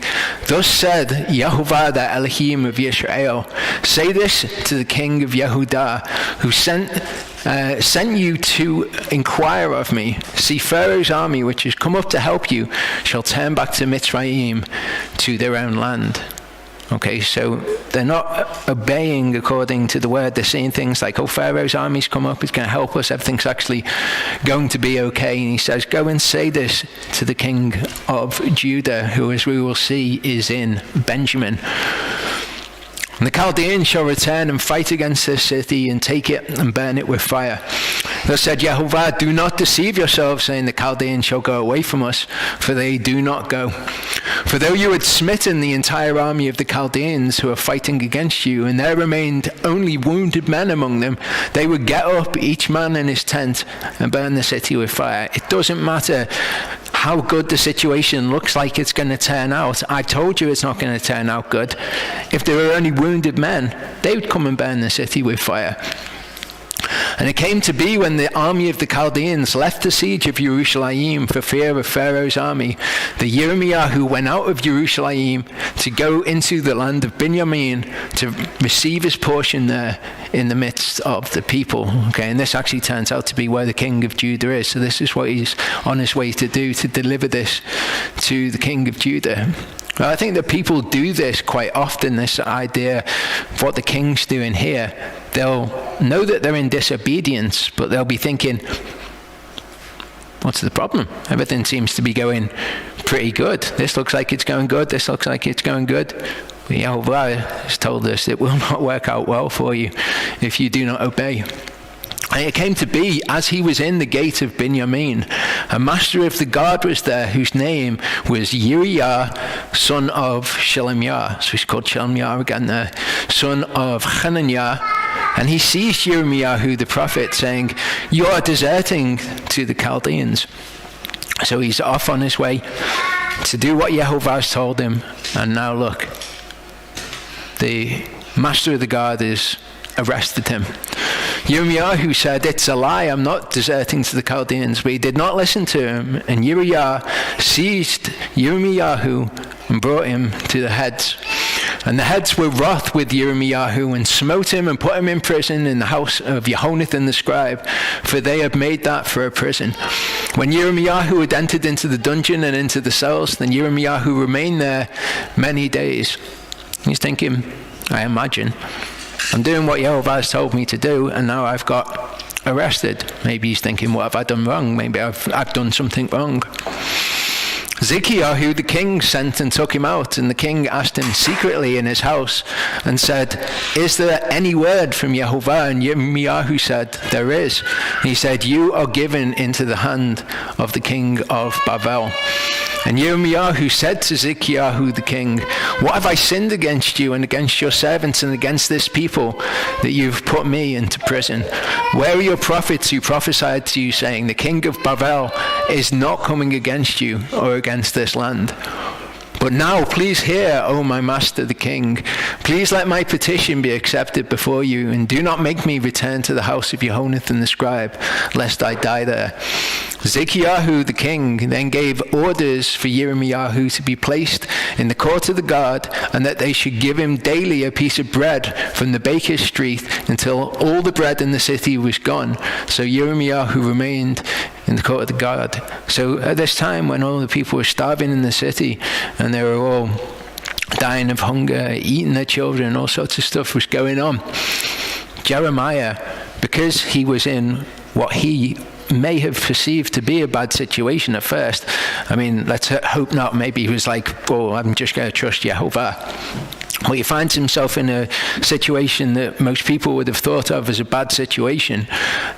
thus said Yehovah the Elohim of Israel, say this to the king of Yehudah, who sent you to inquire of me. See, Pharaoh's army, which has come up to help you, shall turn back to Mitzrayim, to their own land. Okay, so they're not obeying according to the word. They're saying things like, oh, Pharaoh's army's come up, it's going to help us, everything's actually going to be okay. And he says, go and say this to the king of Judah, who, as we will see, is in Benjamin. And the Chaldeans shall return and fight against this city and take it and burn it with fire. Thus said Yehovah, do not deceive yourselves, saying the Chaldeans shall go away from us, for they do not go. For though you had smitten the entire army of the Chaldeans who are fighting against you, and there remained only wounded men among them, they would get up, each man in his tent, and burn the city with fire. It doesn't matter how good the situation looks like it's going to turn out. I told you it's not going to turn out good. If there were only wounded men, they would come and burn the city with fire. And it came to be when the army of the Chaldeans left the siege of Jerusalem for fear of Pharaoh's army, the Yirmiyahu went out of Jerusalem to go into the land of Benjamin to receive his portion there in the midst of the people. Okay, and this actually turns out to be where the king of Judah is. So this is what he's on his way to do, to deliver this to the king of Judah. Well, I think that people do this quite often, this idea of what the king's doing here. They'll know that they're in disobedience, but they'll be thinking, what's the problem? Everything seems to be going pretty good. This looks like it's going good. This looks like it's going good. But Yehovah has told us it will not work out well for you if you do not obey. And it came to be, as he was in the gate of Benjamin, a master of the guard was there, whose name was Uriah, son of Shelemiah. So he's called Shelemiah again there, son of Hananiah. And he seized Yirmiyahu the prophet, saying, you are deserting to the Chaldeans. So he's off on his way to do what Yehovah has told him. And now look, the master of the guard has arrested him. Yirmiyahu said, it's a lie, I'm not deserting to the Chaldeans. But he did not listen to him. And Uriah seized Yirmiyahu and brought him to the heads. And the heads were wroth with Yirmiyahu and smote him and put him in prison in the house of Jehonathan the scribe, for they had made that for a prison. When Yirmiyahu had entered into the dungeon and into the cells, then Yirmiyahu remained there many days. He's thinking, I imagine, I'm doing what Yehovah has told me to do, and now I've got arrested. Maybe he's thinking, what have I done wrong? Maybe I've done something wrong. Zikyahu the king sent and took him out, and the king asked him secretly in his house and said, "Is there any word from Yehovah?" And Yirmiyahu said, "There is." He said, "You are given into the hand of the king of Babel." And Yirmiyahu said to Zikyahu the king, "What have I sinned against you and against your servants and against this people, that you've put me into prison? Where are your prophets who prophesied to you, saying, 'The king of Babel is not coming against you or against this land'? But now, please hear, O my master the king. Please let my petition be accepted before you, and do not make me return to the house of Yehonathan the scribe, lest I die there." Zikyahu the king then gave orders for Yirmiyahu to be placed in the court of the guard, and that they should give him daily a piece of bread from the baker's street until all the bread in the city was gone. So Yirmiyahu remained in the court of the guard. So at this time, when all the people were starving in the city and they were all dying of hunger, eating their children, all sorts of stuff was going on, Jeremiah, because he was in what he may have perceived to be a bad situation at first. I mean, let's hope not. Maybe he was like, "Oh, I'm just going to trust Yehovah." Well, he finds himself in a situation that most people would have thought of as a bad situation.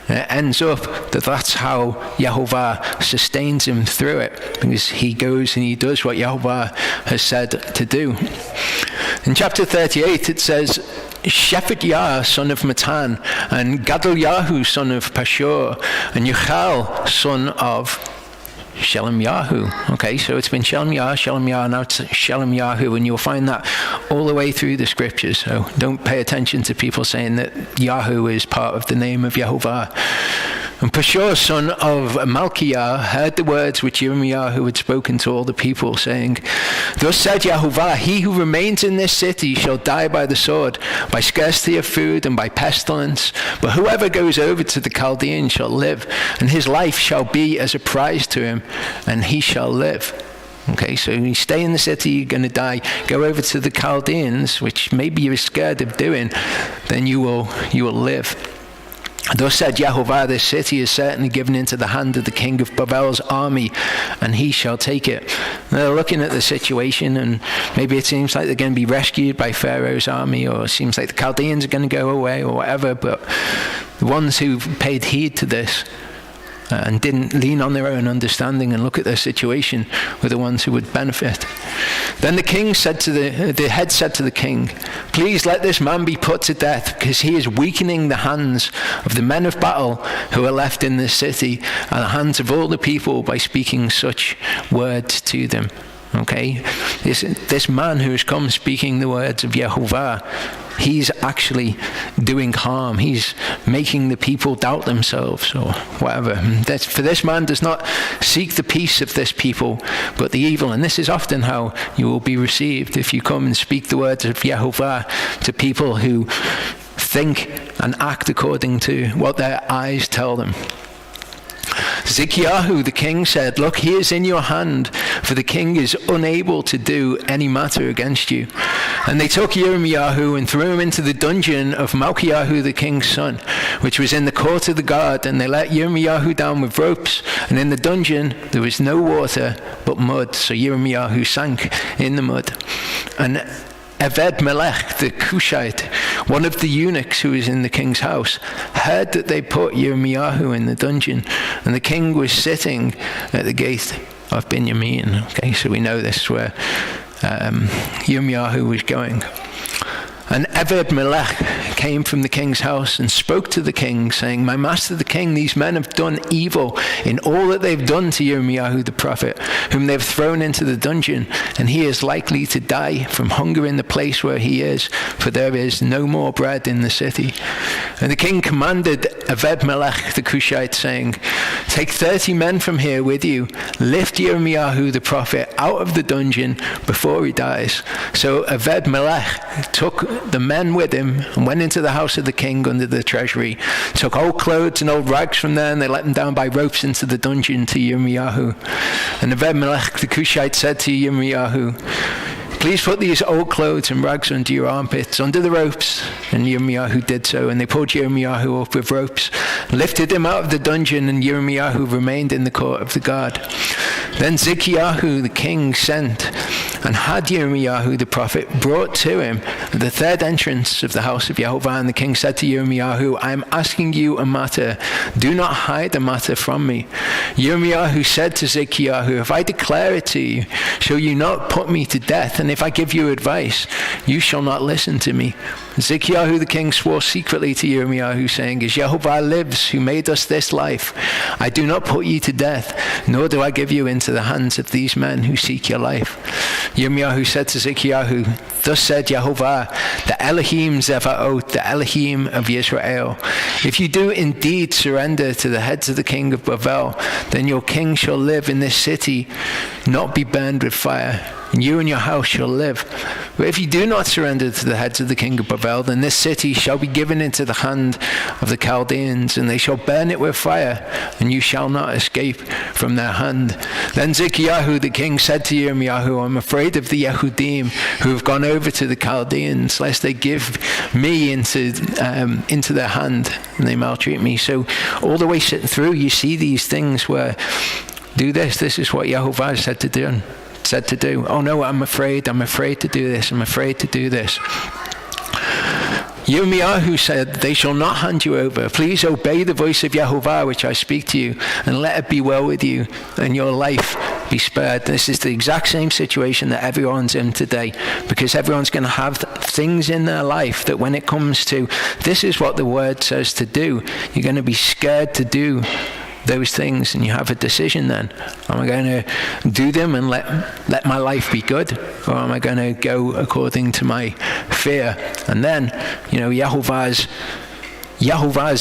It ends up that that's how Yehovah sustains him through it, because he goes and he does what Yehovah has said to do. In chapter 38 it says, Shephatiah son of Matan, and Gadolyahu son of Pashur, and Yuchal son of Shelemyahu. Okay, so it's been Shelemyah, now it's Shelemyahu, and you'll find that all the way through the scriptures. So don't pay attention to people saying that Yahu is part of the name of Yehovah. And Pashur, son of Malchiah, heard the words which Yirmiyahu had spoken to all the people, saying, "Thus said Yehovah, he who remains in this city shall die by the sword, by scarcity of food, and by pestilence. But whoever goes over to the Chaldeans shall live, and his life shall be as a prize to him, and he shall live." Okay, so you stay in the city, you're going to die. Go over to the Chaldeans, which maybe you're scared of doing, then you will live. Thus said Yehovah, this city is certainly given into the hand of the king of Babel's army, and he shall take it. And they're looking at the situation, and maybe it seems like they're going to be rescued by Pharaoh's army, or it seems like the Chaldeans are going to go away, or whatever. But the ones who paid heed to this and didn't lean on their own understanding and look at their situation were the ones who would benefit. Then the king said to the head said to the king, "Please let this man be put to death, because he is weakening the hands of the men of battle who are left in this city, and the hands of all the people by speaking such words to them." Okay, this man who has come speaking the words of Yehovah, he's actually doing harm. He's making the people doubt themselves or whatever. For this man does not seek the peace of this people, but the evil. And this is often how you will be received if you come and speak the words of Yehovah to people who think and act according to what their eyes tell them. Zikyahu the king said, "Look, he is in your hand, for the king is unable to do any matter against you." And they took Yirmiyahu and threw him into the dungeon of Malchiyahu the king's son, which was in the court of the guard. And they let Yirmiyahu down with ropes, and in the dungeon there was no water but mud. So Yirmiyahu sank in the mud. And Eved-Melech the Cushite, one of the eunuchs who was in the king's house, heard that they put Yirmiyahu in the dungeon, and the king was sitting at the gate of Binyamin. Okay, so we know this is where Yirmiyahu was going. And Eved-Melech came from the king's house and spoke to the king, saying, "My master the king, these men have done evil in all that they've done to Yirmiyahu the prophet, whom they've thrown into the dungeon, and he is likely to die from hunger in the place where he is, for there is no more bread in the city." And the king commanded Eved-Melech the Cushite, saying, "Take 30 men from here with you, lift Yirmiyahu the prophet out of the dungeon before he dies." So Eved-Melech took the men with him and went into the house of the king under the treasury, took old clothes and old rags from there, and they let them down by ropes into the dungeon to Yirmiyahu. And Eved-Melech the Cushite said to Yirmiyahu, "Please put these old clothes and rags under your armpits, under the ropes." And Yirmiyahu did so, and they pulled Yirmiyahu up with ropes, lifted him out of the dungeon, and Yirmiyahu remained in the court of the guard. Then Zikyahu the king sent and had Yirmiyahu the prophet brought to him at the third entrance of the house of Yehovah. And the king said to Yirmiyahu, I am asking you a matter. Do not hide the matter from me. Yirmiyahu said to Zikyahu, if I declare it to you, shall you not put me to death? And if I give you advice, you shall not listen to me. Zikyahu the king swore secretly to Yirmiyahu, saying, as Yehovah lives, who made us this life, I do not put you to death, nor do I give you into the hands of these men who seek your life. Yirmiyahu said to Zikyahu, thus said Yehovah, the Elohim Zevaot, the Elohim of Israel, if you do indeed surrender to the heads of the king of Bavel, then your king shall live in this city, not be burned with fire. And you and your house shall live. But if you do not surrender to the heads of the king of Bavel, then this city shall be given into the hand of the Chaldeans, and they shall burn it with fire, and you shall not escape from their hand. Then Zikyahu the king said to Yirmiyahu, I'm afraid of the Yehudim who have gone over to the Chaldeans, lest they give me into their hand, and they maltreat me. So all the way through, you see these things where, do this is what Yehovah said to do. Oh no, I'm afraid to do this, I'm afraid to do this. Yirmiyahu said, they shall not hand you over. Please obey the voice of Yehovah, which I speak to you, and let it be well with you, and your life be spared. This is the exact same situation that everyone's in today, because everyone's going to have things in their life that when it comes to, this is what the word says to do, you're going to be scared to do those things, and you have a decision then. Am I going to do them and let my life be good, or am I going to go according to my fear? And then, Yehovah's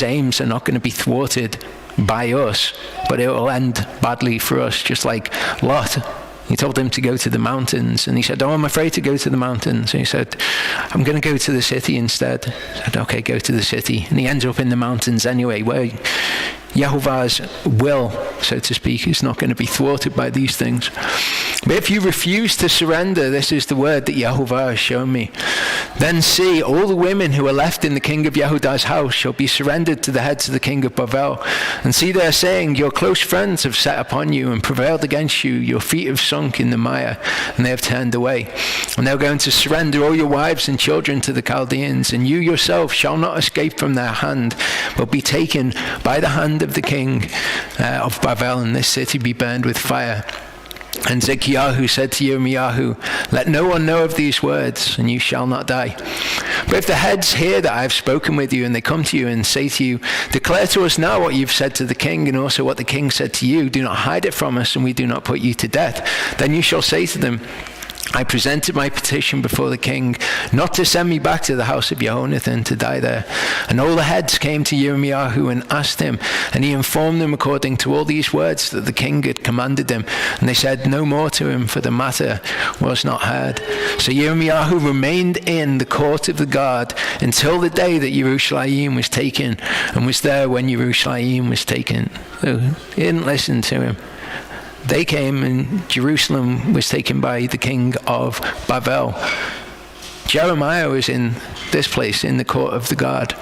aims are not going to be thwarted by us, but it will end badly for us, just like Lot. He told him to go to the mountains, and he said, I'm afraid to go to the mountains. And he said, I'm going to go to the city instead. He said, okay, go to the city. And he ends up in the mountains anyway, where Yehovah's will, so to speak, is not going to be thwarted by these things. But if you refuse to surrender, this is the word that Yehovah has shown me. Then see, all the women who are left in the king of Yehudah's house shall be surrendered to the heads of the king of Bavel. And see, they are saying, your close friends have set upon you and prevailed against you. Your feet have sunk in the mire, and they have turned away. And they are going to surrender all your wives and children to the Chaldeans, and you yourself shall not escape from their hand, but be taken by the hand of the king of Bavel, and this city be burned with fire. And Zikyahu said to Yirmiyahu, let no one know of these words, and you shall not die. But if the heads hear that I have spoken with you, and they come to you and say to you, declare to us now what you've said to the king, and also what the king said to you, do not hide it from us, and we do not put you to death, then you shall say to them, I presented my petition before the king, not to send me back to the house of Jehonathan to die there. And all the heads came to Yirmiyahu and asked him, and he informed them according to all these words that the king had commanded them. And they said no more to him, for the matter was not heard. So Yirmiyahu remained in the court of the guard until the day that Jerusalem was taken, and was there when Jerusalem was taken. So he didn't listen to him. They came, and Jerusalem was taken by the king of Bavel. Jeremiah was in this place, in the court of the guard.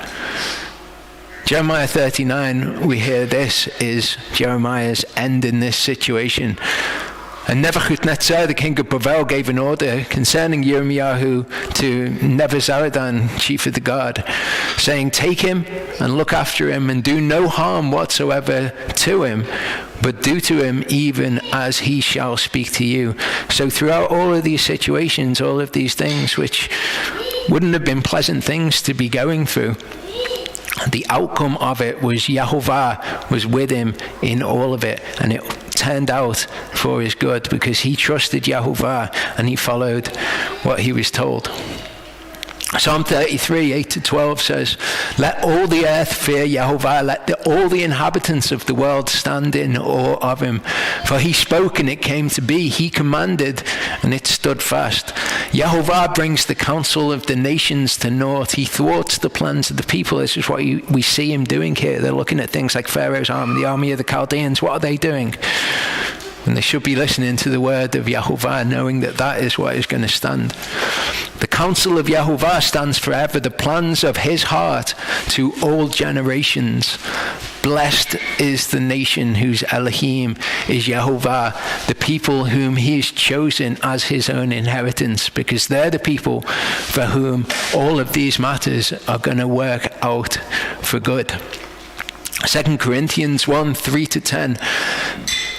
Jeremiah 39, we hear this is Jeremiah's end in this situation. And Nebuchadnezzar, the king of Bavel, gave an order concerning Yirmiyahu to Nebuzaradan, chief of the guard, saying, take him and look after him, and do no harm whatsoever to him, but do to him even as he shall speak to you. So throughout all of these situations, all of these things which wouldn't have been pleasant things to be going through, the outcome of it was Yehovah was with him in all of it, and it turned out for his good because he trusted Yehovah and he followed what he was told. Psalm 33, 8-12 says, let all the earth fear Yehovah, let all the inhabitants of the world stand in awe of him. For he spoke and it came to be, he commanded and it stood fast. Yehovah brings the counsel of the nations to naught, he thwarts the plans of the people. This is what we see him doing here. They're looking at things like Pharaoh's army, the army of the Chaldeans. What are they doing? And they should be listening to the word of Yehovah, knowing that that is what is going to stand. The counsel of Yehovah stands forever, the plans of his heart to all generations. Blessed is the nation whose Elohim is Yehovah, the people whom he has chosen as his own inheritance, because they're the people for whom all of these matters are going to work out for good. 2 Corinthians 1:3-10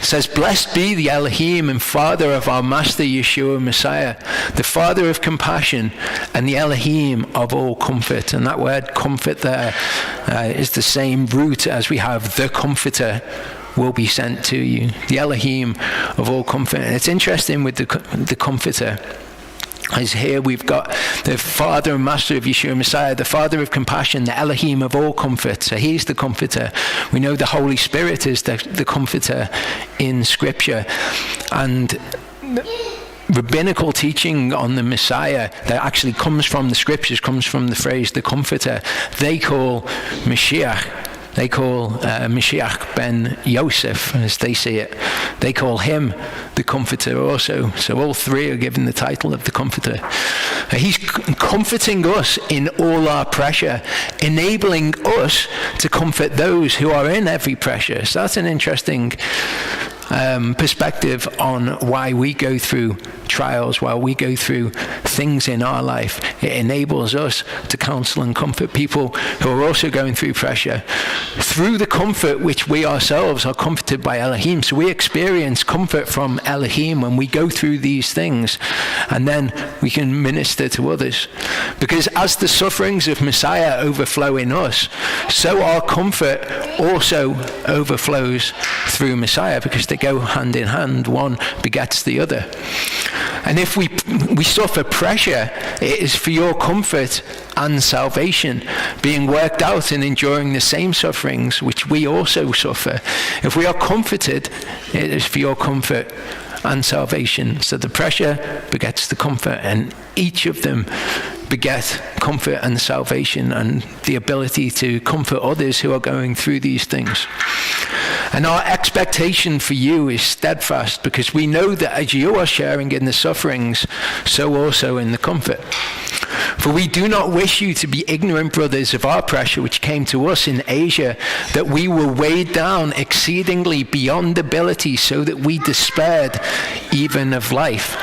says, "Blessed be the Elohim and Father of our Master Yeshua Messiah, the Father of compassion and the Elohim of all comfort." And that word comfort there is the same root as we have the Comforter will be sent to you. The Elohim of all comfort. And it's interesting with the Comforter. As here we've got the Father and Master of Yeshua Messiah, the Father of compassion, the Elohim of all comfort. So he's the Comforter. We know the Holy Spirit is the Comforter in Scripture. And rabbinical teaching on the Messiah that actually comes from the Scriptures, comes from the phrase the Comforter, they call Mashiach. They call Mashiach ben Yosef, as they see it. They call him the Comforter also. So all three are given the title of the Comforter. He's comforting us in all our pressure, enabling us to comfort those who are in every pressure. So that's an interesting perspective on why we go through trials, while we go through things in our life. It enables us to counsel and comfort people who are also going through pressure through the comfort which we ourselves are comforted by Elohim. So we experience comfort from Elohim when we go through these things, and then we can minister to others. Because as the sufferings of Messiah overflow in us, so our comfort also overflows through Messiah, because they go hand in hand. One begets the other. And if we suffer pressure, it is for your comfort and salvation, being worked out in enduring the same sufferings which we also suffer. If we are comforted, it is for your comfort and salvation. So the pressure begets the comfort, and each of them beget comfort and salvation, and the ability to comfort others who are going through these things. And our expectation for you is steadfast, because we know that as you are sharing in the sufferings, so also in the comfort. For we do not wish you to be ignorant, brothers, of our pressure which came to us in Asia, that we were weighed down exceedingly beyond ability, so that we despaired even of life.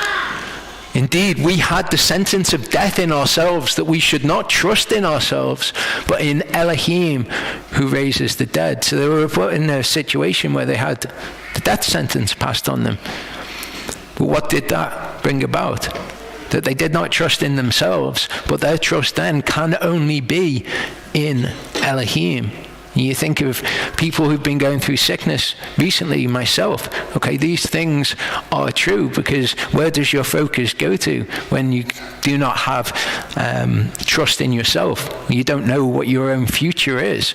Indeed, we had the sentence of death in ourselves, that we should not trust in ourselves, but in Elohim who raises the dead. So they were put in a situation where they had the death sentence passed on them. But what did that bring about? That they did not trust in themselves, but their trust then can only be in Elohim. You think of people who've been going through sickness recently, myself. Okay, these things are true, because where does your focus go to when you do not have trust in yourself? You don't know what your own future is.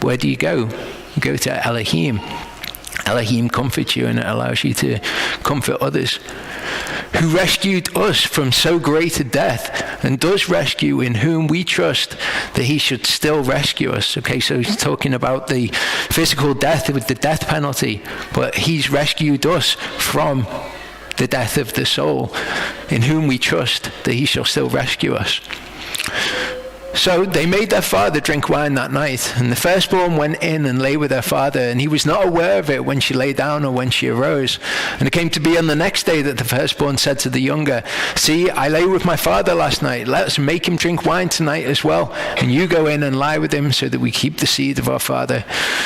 Where do you go? You go to Elohim. Elohim comforts you, and it allows you to comfort others. Who rescued us from so great a death, and does rescue, in whom we trust that he should still rescue us. Okay, so he's talking about the physical death with the death penalty, but he's rescued us from the death of the soul, in whom we trust that he shall still rescue us. So they made their father drink wine that night, and the firstborn went in and lay with her father, and he was not aware of it when she lay down or when she arose. And it came to be on the next day that the firstborn said to the younger, "See, I lay with my father last night. Let us make him drink wine tonight as well, and you go in and lie with him, so that we keep the seed of our father."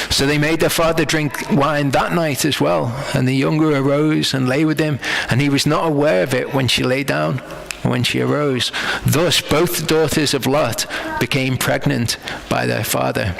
So they made their father drink wine that night as well, and the younger arose and lay with him, and he was not aware of it when she lay down, when she arose. Thus both the daughters of Lot became pregnant by their father.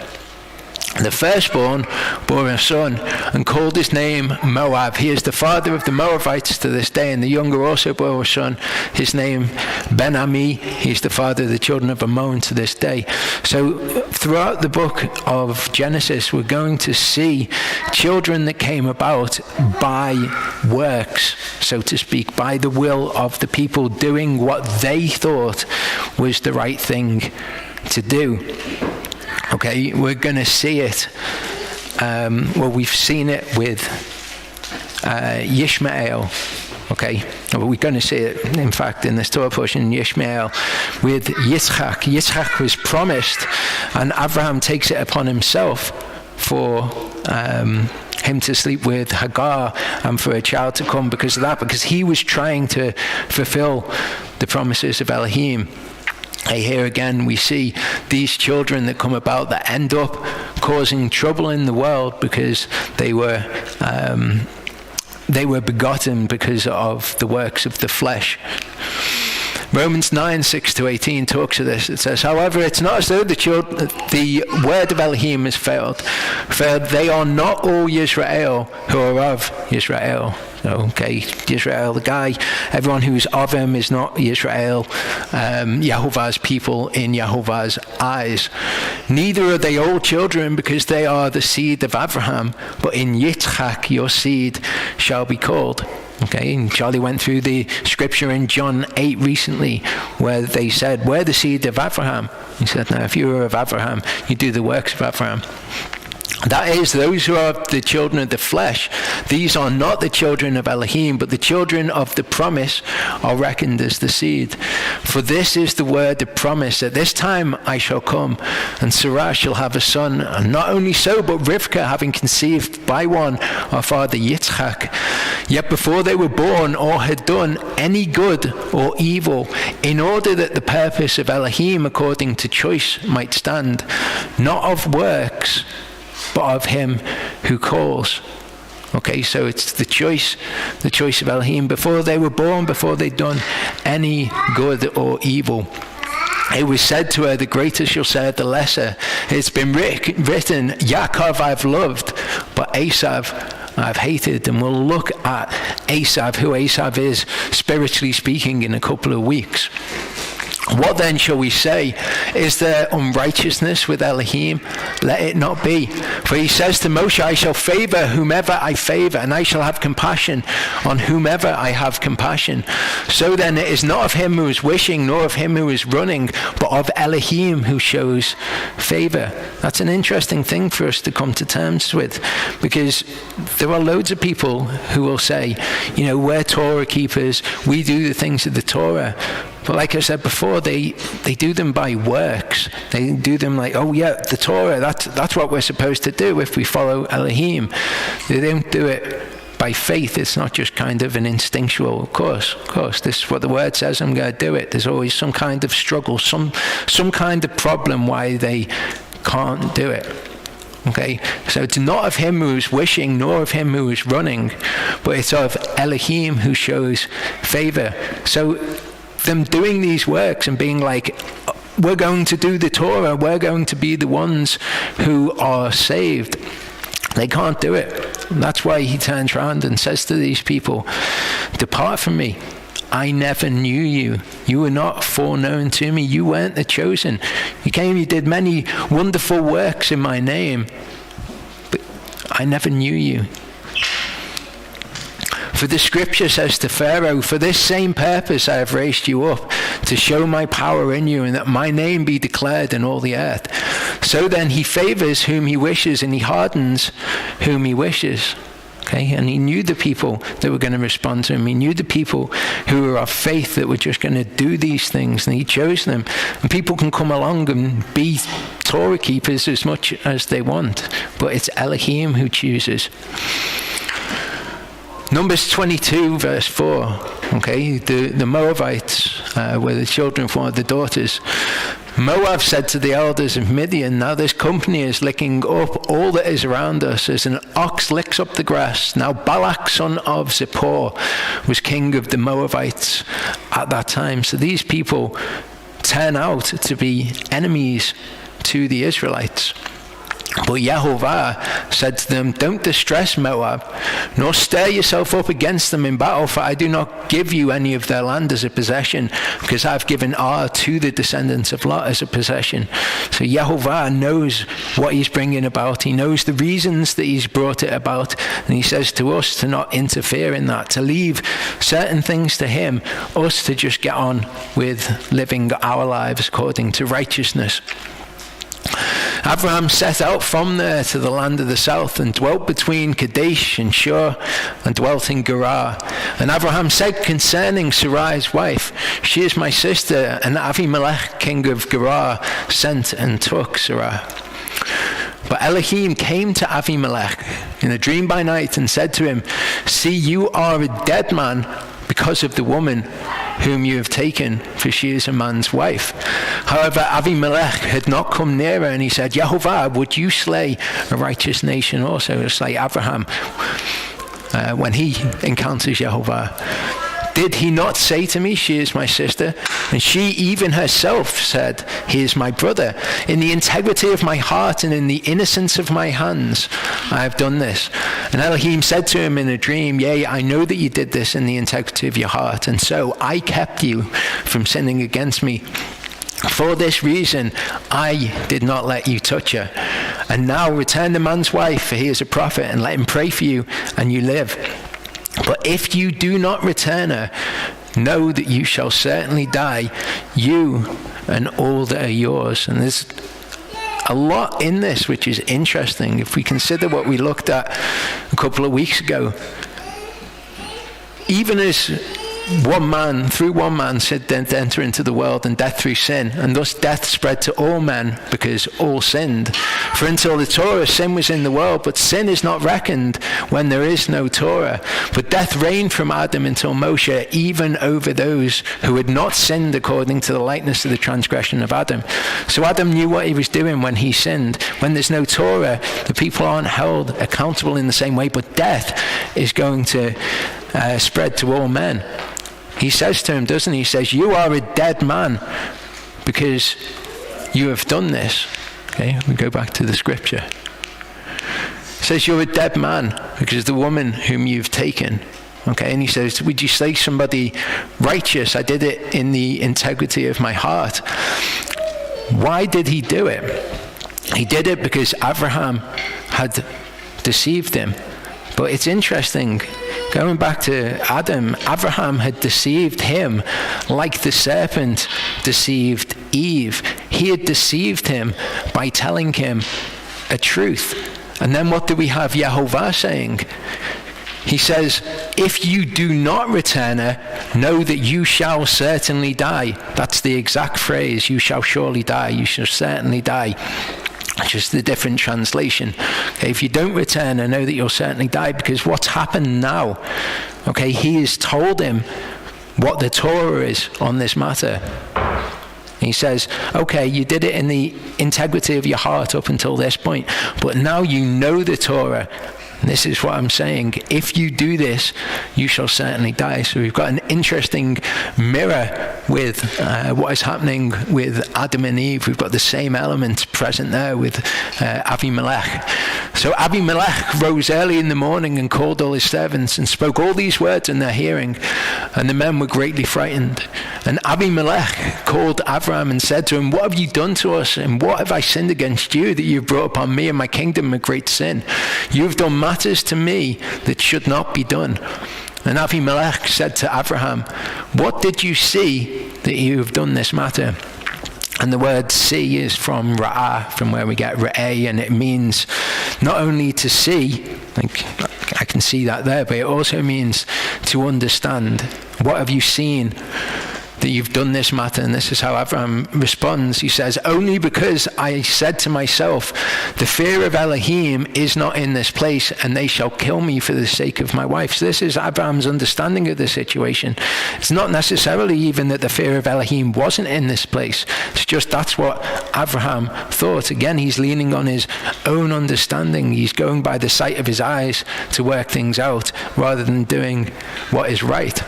The firstborn bore a son and called his name Moab. He is the father of the Moabites to this day. And the younger also bore a son, his name Ben-Ami. He is the father of the children of Ammon to this day. So throughout the book of Genesis, we're going to see children that came about by works, so to speak, by the will of the people doing what they thought was the right thing to do. Okay, we're going to see it. We've seen it with Yishmael. Okay, we're going to see it, in fact, in this Torah portion, Yishmael, with Yitzchak. Yitzchak was promised, and Abraham takes it upon himself for him to sleep with Hagar and for a child to come because of that, because he was trying to fulfill the promises of Elohim. Here again we see these children that come about that end up causing trouble in the world because they were begotten because of the works of the flesh. Romans 9:6-18 talks of this. It says, however, it's not as though the word of Elohim has failed. They are not all Yisrael who are of Yisrael. Okay, Yisrael, the guy, everyone who's of him is not Yisrael, Yehovah's people in Yehovah's eyes. Neither are they all children because they are the seed of Abraham, but in Yitzchak your seed shall be called. Okay, and Charlie went through the scripture in John 8 recently where they said, we're the seed of Abraham. He said, now if you are of Abraham, you do the works of Abraham. That is, those who are the children of the flesh, these are not the children of Elohim, but the children of the promise are reckoned as the seed. For this is the word of promise, at this time I shall come, and Sarah shall have a son. And not only so, but Rivkah, having conceived by one, our father Yitzchak, yet before they were born or had done any good or evil, in order that the purpose of Elohim according to choice might stand, not of works, but of him who calls. Okay, so it's the choice of Elohim before they were born, before they'd done any good or evil. It was said to her, the greater shall serve the lesser. It's been written, Yaakov I've loved, but Esav I've hated. And we'll look at Esav, who Esav is, spiritually speaking, in a couple of weeks. What then shall we say? Is there unrighteousness with Elohim? Let it not be. For he says to Moshe, I shall favor whomever I favor, and I shall have compassion on whomever I have compassion. So then it is not of him who is wishing, nor of him who is running, but of Elohim who shows favor. That's an interesting thing for us to come to terms with, because there are loads of people who will say, we're Torah keepers, we do the things of the Torah. But like I said before, they do them by works. They do them like, oh yeah, the Torah, that's what we're supposed to do if we follow Elohim. They don't do it by faith. It's not just kind of an instinctual, of course, this is what the word says, I'm going to do it. There's always some kind of struggle, some kind of problem why they can't do it. Okay, so it's not of him who is wishing, nor of him who is running, but it's of Elohim who shows favor. So them doing these works and being like, we're going to do the Torah, we're going to be the ones who are saved, they can't do it. And that's why he turns around and says to these people, depart from me, I never knew you. You were not foreknown to me. You weren't the chosen. You came, you did many wonderful works in my name, but I never knew you. For the scripture says to Pharaoh, for this same purpose I have raised you up, to show my power in you, and that my name be declared in all the earth. So then he favors whom he wishes, and he hardens whom he wishes. Okay, and he knew the people that were going to respond to him. He knew the people who were of faith that were just going to do these things, and he chose them. And people can come along and be Torah keepers as much as they want, but it's Elohim who chooses. Numbers 22 verse 4, okay, the Moabites were the children of one of the daughters. Moab said to the elders of Midian, now this company is licking up all that is around us as an ox licks up the grass. Now Balak, son of Zippor, was king of the Moabites at that time. So these people turn out to be enemies to the Israelites. But Yehovah said to them, don't distress Moab, nor stir yourself up against them in battle, for I do not give you any of their land as a possession, because I've given Ar to the descendants of Lot as a possession. So Yehovah knows what he's bringing about. He knows the reasons that he's brought it about. And he says to us to not interfere in that, to leave certain things to him, us to just get on with living our lives according to righteousness. Abraham set out from there to the land of the south and dwelt between Kadesh and Shur and dwelt in Gerar. And Abraham said concerning Sarai's wife, she is my sister, and Avimelech, king of Gerar, sent and took Sarai. But Elohim came to Avimelech in a dream by night and said to him, see, you are a dead man because of the woman whom you have taken, for she is a man's wife. However, Avimelech had not come nearer, and he said, Yehovah, would you slay a righteous nation also, slay Abraham when he encounters Yehovah? Did he not say to me, she is my sister? And she even herself said, he is my brother. In the integrity of my heart and in the innocence of my hands, I have done this. And Elohim said to him in a dream, yea, I know that you did this in the integrity of your heart, and so I kept you from sinning against me. For this reason, I did not let you touch her. And now return the man's wife, for he is a prophet, and let him pray for you, and you live. But if you do not return her, know that you shall certainly die, you and all that are yours. And there's a lot in this which is interesting. If we consider what we looked at a couple of weeks ago, even as through one man sin did enter into the world, and death through sin, and thus death spread to all men because all sinned. For until the Torah, sin was in the world, but sin is not reckoned when there is no Torah. But death reigned from Adam until Moshe, even over those who had not sinned according to the likeness of the transgression of Adam. So Adam knew what he was doing when he sinned. When there's no Torah, the people aren't held accountable in the same way, but death is going to spread to all men. He says to him, doesn't he? He says, you are a dead man because you have done this. Okay, we go back to the scripture. He says, you're a dead man because of the woman whom you've taken. Okay, and he says, would you slay somebody righteous? I did it in the integrity of my heart. Why did he do it? He did it because Abraham had deceived him. But it's interesting, going back to Adam, Abraham had deceived him like the serpent deceived Eve. He had deceived him by telling him a truth. And then what do we have Yehovah saying? He says, if you do not return her, know that you shall certainly die. That's the exact phrase, you shall surely die, you shall certainly die. Just the different translation. Okay, if you don't return, I know that you'll certainly die, because what's happened now, okay, he has told him what the Torah is on this matter. He says, okay, you did it in the integrity of your heart up until this point, but now you know the Torah. And this is what I'm saying. If you do this, you shall certainly die. So we've got an interesting mirror with what is happening with Adam and Eve. We've got the same element present there with Avimelech. So Avimelech rose early in the morning and called all his servants and spoke all these words in their hearing. And the men were greatly frightened. And Avimelech called Abraham and said to him, what have you done to us? And what have I sinned against you that you have brought upon me and my kingdom a great sin? You have done matters to me that should not be done. And Avimelech said to Abraham, what did you see that you have done this matter? And the word see is from ra'ah, from where we get ra'eh, and it means not only to see, like I can see that there, but it also means to understand. What have you seen that you've done this matter? And this is how Abraham responds. He says, only because I said to myself, the fear of Elohim is not in this place, and they shall kill me for the sake of my wife. So this is Abraham's understanding of the situation. It's not necessarily even that the fear of Elohim wasn't in this place. It's just that's what Abraham thought. Again, he's leaning on his own understanding. He's going by the sight of his eyes to work things out rather than doing what is right.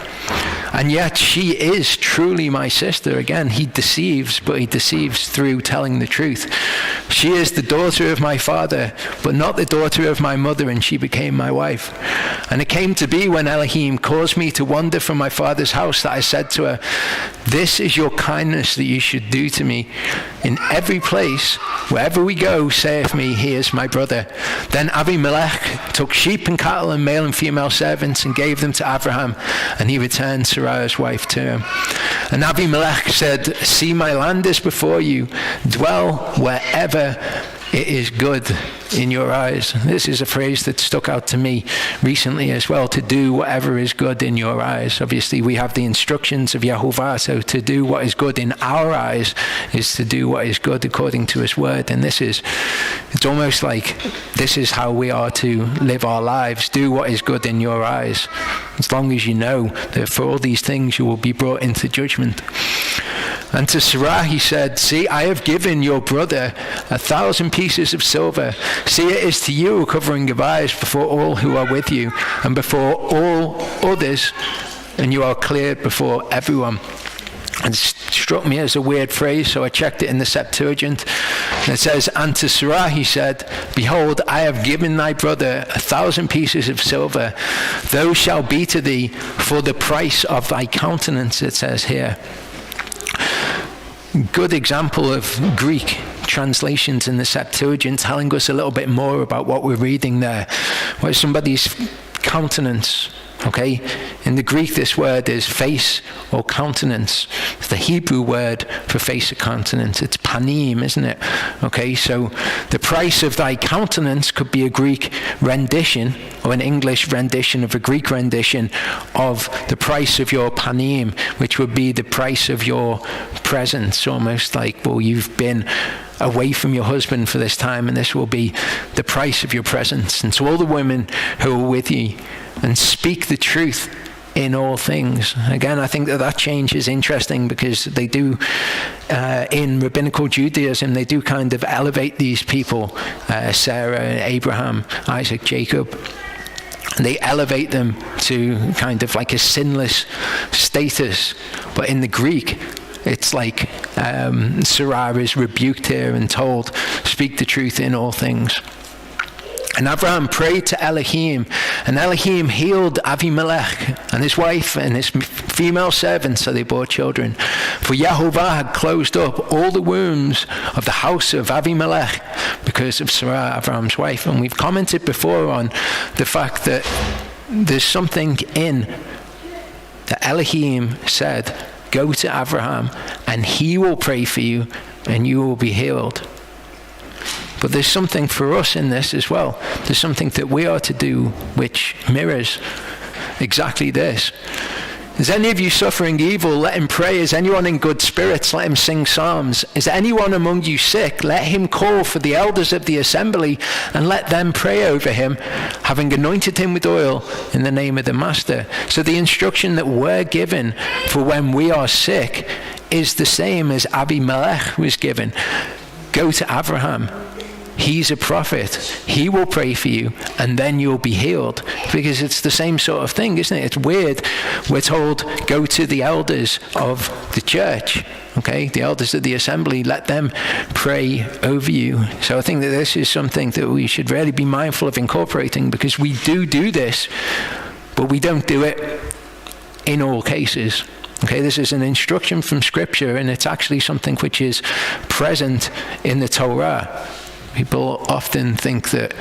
And yet she is truly my sister. Again, he deceives, but he deceives through telling the truth. She is the daughter of my father, but not the daughter of my mother, and she became my wife. And it came to be when Elohim caused me to wander from my father's house that I said to her, this is your kindness that you should do to me. In every place, wherever we go, saith me, he is my brother. Then Abimelech took sheep and cattle and male and female servants and gave them to Abraham, and he returned Sarah's wife to him. And Abimelech said, see, my land is before you. Dwell wherever it is good in your eyes. This is a phrase that stuck out to me recently as well, to do whatever is good in your eyes. Obviously, we have the instructions of Yehovah, so to do what is good in our eyes is to do what is good according to his word. And it's almost like this is how we are to live our lives. Do what is good in your eyes, as long as you know that for all these things you will be brought into judgment. And to Sarah he said, see, I have given your brother 1,000 pieces of silver. See, it is to you a covering of eyes before all who are with you, and before all others, and you are cleared before everyone. And it struck me as a weird phrase, so I checked it in the Septuagint. And it says, and to Sarah he said, behold, I have given thy brother 1,000 pieces of silver. Those shall be to thee for the price of thy countenance, it says here. Good example of Greek translations in the Septuagint, telling us a little bit more about what we're reading there. What is somebody's countenance? Okay, in the Greek this word is face or countenance. It's the Hebrew word for face or countenance. It's panim, isn't it? Okay, so the price of thy countenance could be a Greek rendition or an English rendition of a Greek rendition of the price of your panim, which would be the price of your presence. Almost like, well, you've been away from your husband for this time, and this will be the price of your presence. And to all the women who are with you, and speak the truth in all things. Again, I think that change is interesting, because they do, in rabbinical Judaism, they do kind of elevate these people, Sarah, Abraham, Isaac, Jacob. And they elevate them to kind of like a sinless status. But in the Greek, it's like Sarah is rebuked here and told, speak the truth in all things. And Abraham prayed to Elohim, and Elohim healed Avimelech and his wife and his female servants, so they bore children. For Yehovah had closed up all the wombs of the house of Avimelech because of Sarah, Abraham's wife. And we've commented before on the fact that there's something in that Elohim said, go to Abraham and he will pray for you and you will be healed. But there's something for us in this as well. There's something that we are to do which mirrors exactly this. Is any of you suffering evil? Let him pray. Is anyone in good spirits? Let him sing psalms. Is anyone among you sick? Let him call for the elders of the assembly and let them pray over him, having anointed him with oil in the name of the Master. So the instruction that we're given for when we are sick is the same as Abimelech was given. Go to Abraham. He's a prophet. He will pray for you and then you'll be healed. Because it's the same sort of thing, isn't it? It's weird. We're told, go to the elders of the church. Okay, the elders of the assembly, let them pray over you. So I think that this is something that we should really be mindful of incorporating, because we do this, but we don't do it in all cases. Okay, this is an instruction from Scripture, and it's actually something which is present in the Torah. People often think that,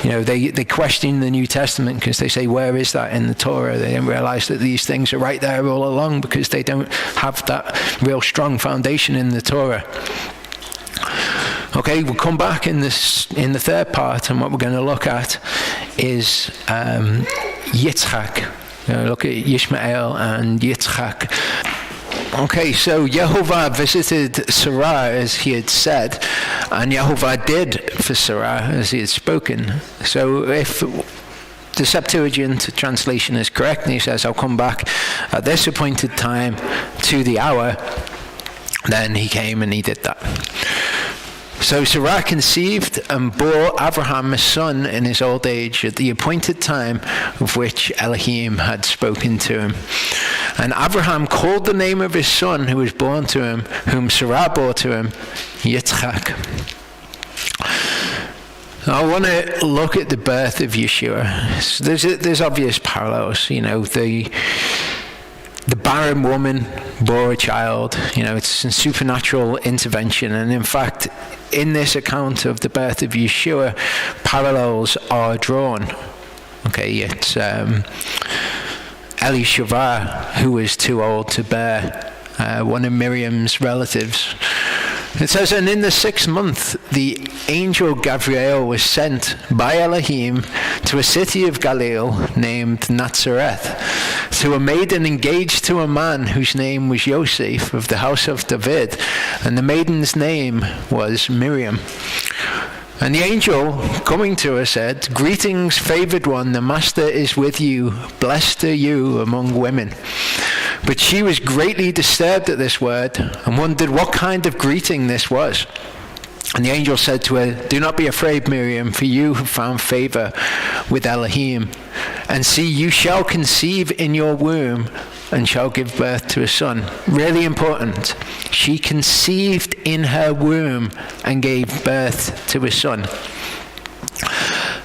they question the New Testament because they say, where is that in the Torah? They don't realize that these things are right there all along, because they don't have that real strong foundation in the Torah. Okay, we'll come back in the third part, and what we're going to look at is Yitzchak. Look at Yishmael and Yitzchak. Okay, so Yehovah visited Sarah as he had said, and Yehovah did for Sarah as he had spoken. So if the Septuagint translation is correct, and he says, I'll come back at this appointed time to the hour, then he came and he did that. So Sarah conceived and bore Abraham a son in his old age at the appointed time of which Elohim had spoken to him. And Abraham called the name of his son who was born to him, whom Sarah bore to him, Yitzchak. I want to look at the birth of Yeshua. So there's obvious parallels. The barren woman bore a child. It's a supernatural intervention. And in fact, in this account of the birth of Yeshua, parallels are drawn. Okay, it's Elisheva, who was too old to bear, one of Miriam's relatives. It says, and in the 6th month, the angel Gabriel was sent by Elohim to a city of Galilee named Nazareth, to a maiden engaged to a man whose name was Joseph of the house of David, and the maiden's name was Miriam. And the angel, coming to her, said, Greetings, favored one, the master is with you. Blessed are you among women. But she was greatly disturbed at this word and wondered what kind of greeting this was. And the angel said to her, Do not be afraid, Miriam, for you have found favor with Elohim. And see, you shall conceive in your womb and shall give birth to a son. Really important. She conceived in her womb and gave birth to a son.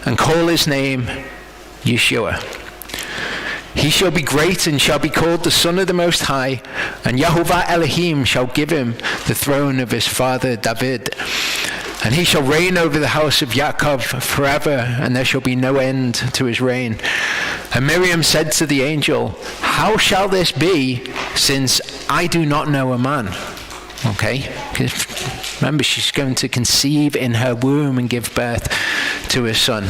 And call his name Yeshua. He shall be great and shall be called the Son of the Most High, and Yehovah Elohim shall give him the throne of his father David. And he shall reign over the house of Yaakov forever, and there shall be no end to his reign. And Miriam said to the angel, How shall this be, since I do not know a man? Okay, remember, she's going to conceive in her womb and give birth to a son.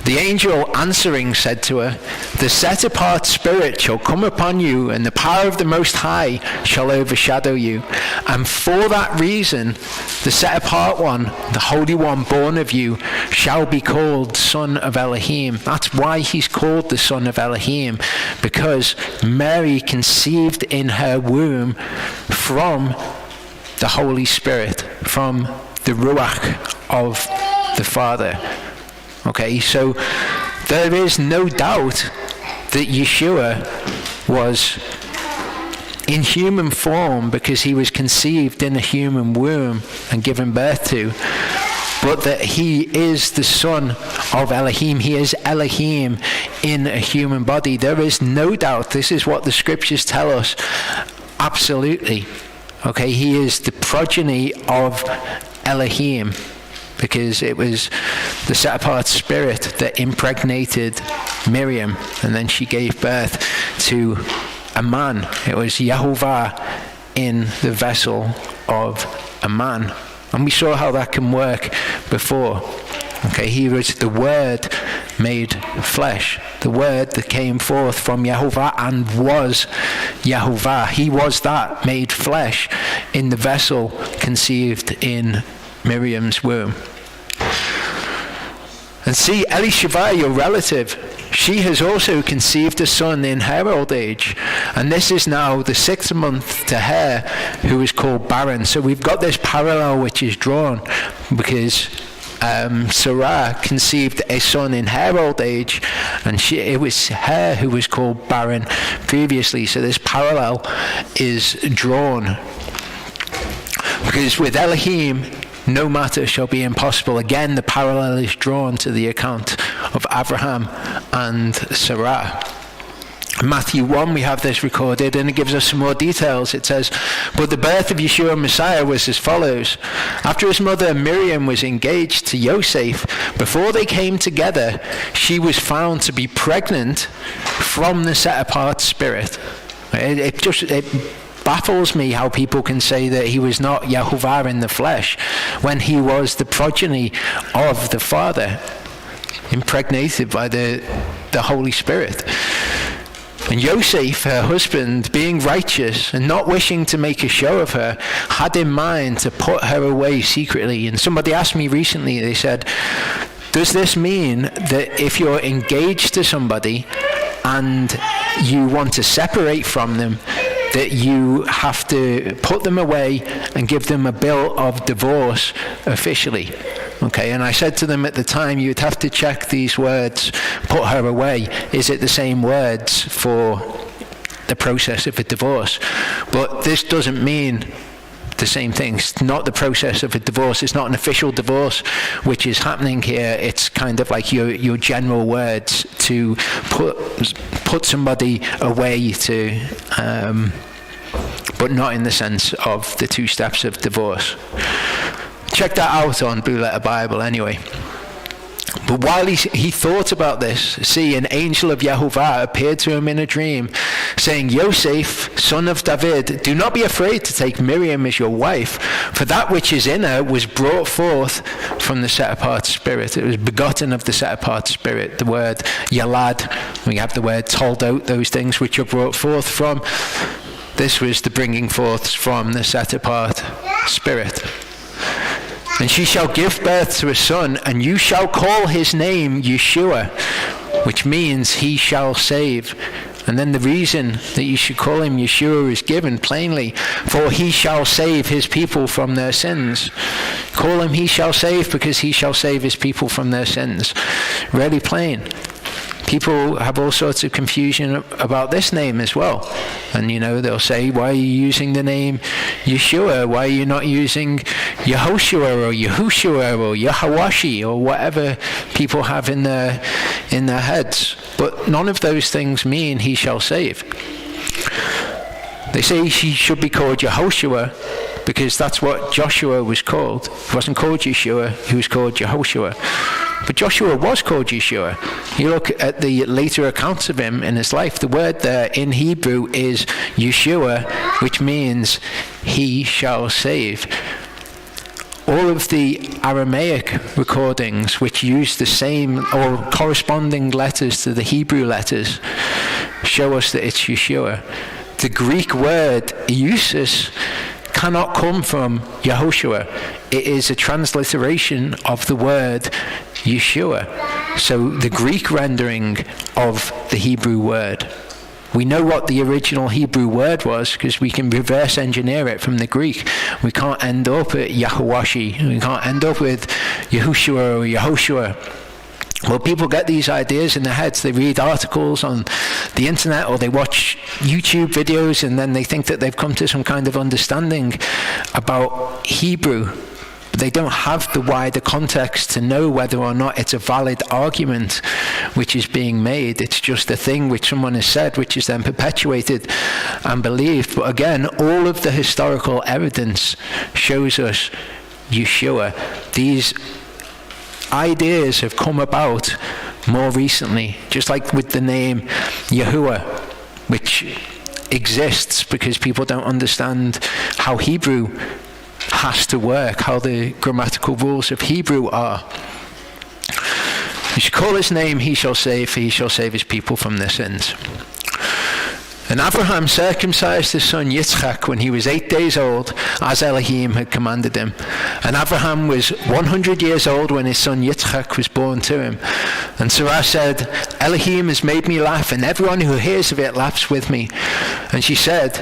The angel answering said to her, The set-apart spirit shall come upon you, and the power of the Most High shall overshadow you. And for that reason, the set-apart one, the Holy One born of you, shall be called Son of Elohim. That's why he's called the Son of Elohim, because Mary conceived in her womb from the Holy Spirit, from the Ruach of the Father. Okay, so there is no doubt that Yeshua was in human form because he was conceived in a human womb and given birth to, but that he is the Son of Elohim. He is Elohim in a human body. There is no doubt. This is what the scriptures tell us. Absolutely. Okay, he is the progeny of Elohim, because it was the set-apart spirit that impregnated Miriam, and then she gave birth to a man. It was Yehovah in the vessel of a man. And we saw how that can work before. Okay, he was the Word made flesh, the Word that came forth from Yehovah and was Yehovah. He was that made flesh in the vessel conceived in Miriam's womb. And see, Elisheva, your relative, she has also conceived a son in her old age, and this is now the 6th month to her, who is called barren. So we've got this parallel which is drawn, because Sarah conceived a son in her old age, and it was her who was called barren previously. So this parallel is drawn, because with Elohim, no matter shall be impossible. Again, the parallel is drawn to the account of Abraham and Sarah. In Matthew 1, we have this recorded, and it gives us some more details. It says, But the birth of Yeshua Messiah was as follows. After his mother Miriam was engaged to Joseph, before they came together, she was found to be pregnant from the set-apart spirit. It baffles me how people can say that he was not Yehovah in the flesh when he was the progeny of the Father, impregnated by the Holy Spirit. And Joseph, her husband, being righteous and not wishing to make a show of her, had in mind to put her away secretly. And somebody asked me recently, they said, does this mean that if you're engaged to somebody and you want to separate from them, that you have to put them away and give them a bill of divorce officially? Okay, and I said to them at the time, you'd have to check these words, put her away. Is it the same words for the process of a divorce? But this doesn't mean the same thing. It's not the process of a divorce. It's not an official divorce which is happening here. It's kind of like your general words to put somebody away to, but not in the sense of the 2 steps of divorce. Check that out on Blue Letter Bible anyway. But while he thought about this, see, an angel of Yehovah appeared to him in a dream, saying, Yosef, son of David, do not be afraid to take Miriam as your wife, for that which is in her was brought forth from the set-apart spirit. It was begotten of the set-apart spirit. The word yalad, we have the word toldot, those things which are brought forth from. This was the bringing forth from the set-apart spirit. And she shall give birth to a son, and you shall call his name Yeshua, which means he shall save. And then the reason that you should call him Yeshua is given plainly, for he shall save his people from their sins. Call him he shall save, because he shall save his people from their sins. Really plain. People have all sorts of confusion about this name as well. And, they'll say, why are you using the name Yeshua? Why are you not using Yehoshua or Yahushua or Yahawashi or whatever people have in their heads? But none of those things mean he shall save. They say he should be called Yehoshua because that's what Joshua was called. He wasn't called Yeshua, he was called Yehoshua. But Joshua was called Yeshua. You look at the later accounts of him in his life, the word there in Hebrew is Yeshua, which means he shall save. All of the Aramaic recordings which use the same or corresponding letters to the Hebrew letters show us that it's Yeshua. The Greek word Eusus cannot come from Yehoshua. It is a transliteration of the word Yeshua. So the Greek rendering of the Hebrew word. We know what the original Hebrew word was because we can reverse engineer it from the Greek. We can't end up at Yahawashi. We can't end up with Yahushua or Yehoshua. Well, people get these ideas in their heads. They read articles on the internet or they watch YouTube videos and then they think that they've come to some kind of understanding about Hebrew. But they don't have the wider context to know whether or not it's a valid argument which is being made. It's just a thing which someone has said, which is then perpetuated and believed. But again, all of the historical evidence shows us Yeshua. These ideas have come about more recently, just like with the name Yahuwah, which exists because people don't understand how Hebrew has to work, how the grammatical rules of Hebrew are. You should call his name, he shall save, for he shall save his people from their sins. And Abraham circumcised his son Yitzchak when he was 8 days old, as Elohim had commanded him. And Abraham was 100 years old when his son Yitzchak was born to him. And Sarah said, Elohim has made me laugh, and everyone who hears of it laughs with me. And she said,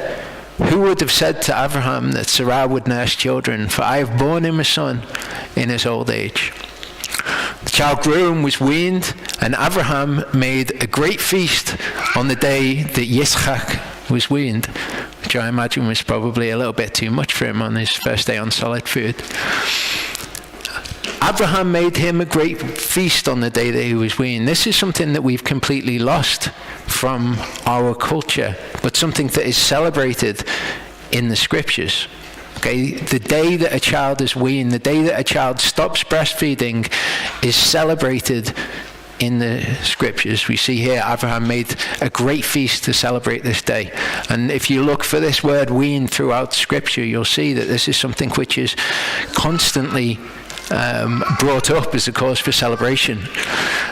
who would have said to Abraham that Sarah would nurse children? For I have borne him a son in his old age. The child grew and was weaned, and Abraham made a great feast on the day that Yitzchak was weaned, which I imagine was probably a little bit too much for him on his first day on solid food. Abraham made him a great feast on the day that he was weaned. This is something that we've completely lost from our culture, but something that is celebrated in the scriptures. Okay, the day that a child is weaned, the day that a child stops breastfeeding is celebrated in the scriptures. We see here Abraham made a great feast to celebrate this day. And if you look for this word weaned throughout scripture, you'll see that this is something which is constantly brought up as a cause for celebration.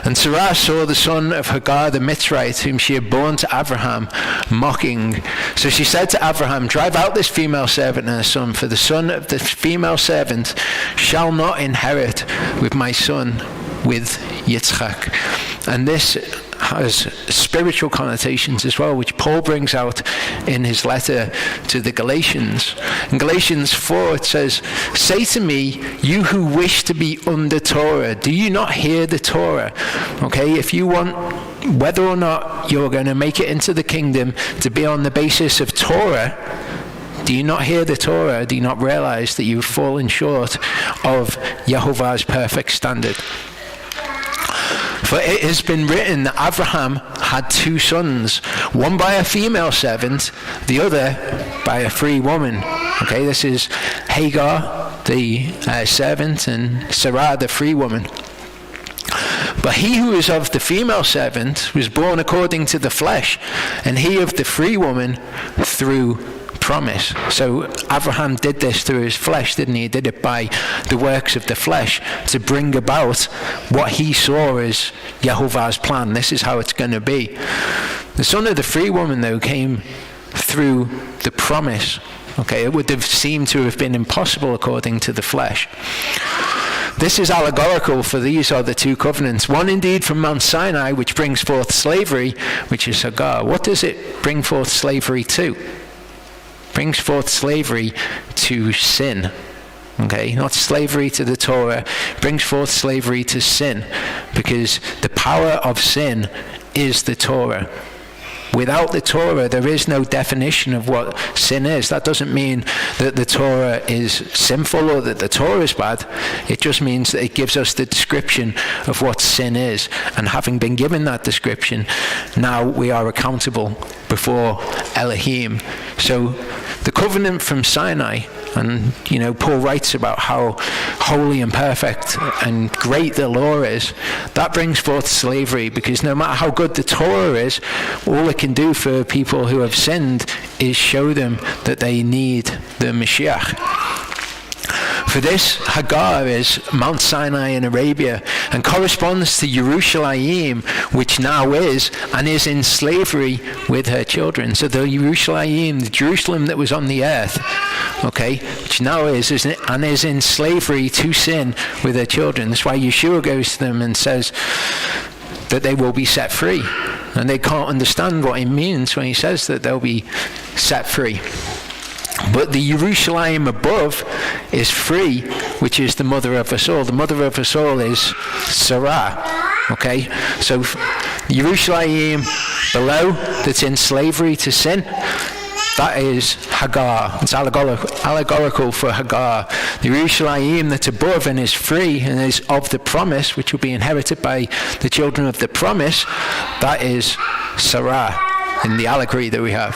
And Sarah saw the son of Hagar the Mitzrite, whom she had borne to Abraham, mocking. So she said to Abraham, drive out this female servant and her son, for the son of the female servant shall not inherit with my son, with Yitzchak. And this has spiritual connotations as well, which Paul brings out in his letter to the Galatians. In Galatians 4 it says, say to me, you who wish to be under Torah, do you not hear the Torah? Okay, if you want, whether or not you're going to make it into the kingdom to be on the basis of Torah, do you not hear the Torah? Do you not realize that you've fallen short of Yehovah's perfect standard? For it has been written that Abraham had two sons, one by a female servant, the other by a free woman. Okay, this is Hagar, the servant, and Sarah, the free woman. But he who is of the female servant was born according to the flesh, and he of the free woman through promise. So Abraham did this through his flesh, didn't he? He did it by the works of the flesh to bring about what he saw as Yehovah's plan. This is how it's going to be. The son of the free woman, though, came through the promise. Okay, it would have seemed to have been impossible according to the flesh. This is allegorical, for these are the two covenants. One indeed from Mount Sinai, which brings forth slavery, which is Hagar. What does it bring forth slavery to? Brings forth slavery to sin. Okay, not slavery to the Torah. Brings forth slavery to sin, because the power of sin is the Torah. Without the Torah, there is no definition of what sin is. That doesn't mean that the Torah is sinful or that the Torah is bad. It just means that it gives us the description of what sin is. And having been given that description, now we are accountable before Elohim. So the covenant from Sinai, and Paul writes about how holy and perfect and great the law is, that brings forth slavery, because no matter how good the Torah is, all it can do for people who have sinned is show them that they need the Mashiach. For this, Hagar is Mount Sinai in Arabia and corresponds to Yerushalayim, which now is and is in slavery with her children. So the Yerushalayim, the Jerusalem that was on the earth, okay, which now is and is in slavery to sin with her children. That's why Yeshua goes to them and says that they will be set free. And they can't understand what it means when he says that they'll be set free. But the Yerushalayim above is free, which is the mother of us all. The mother of us all is Sarah. Okay? So Yerushalayim below, that's in slavery to sin, that is Hagar. It's allegorical for Hagar. The Yerushalayim that's above and is free and is of the promise, which will be inherited by the children of the promise, that is Sarah in the allegory that we have.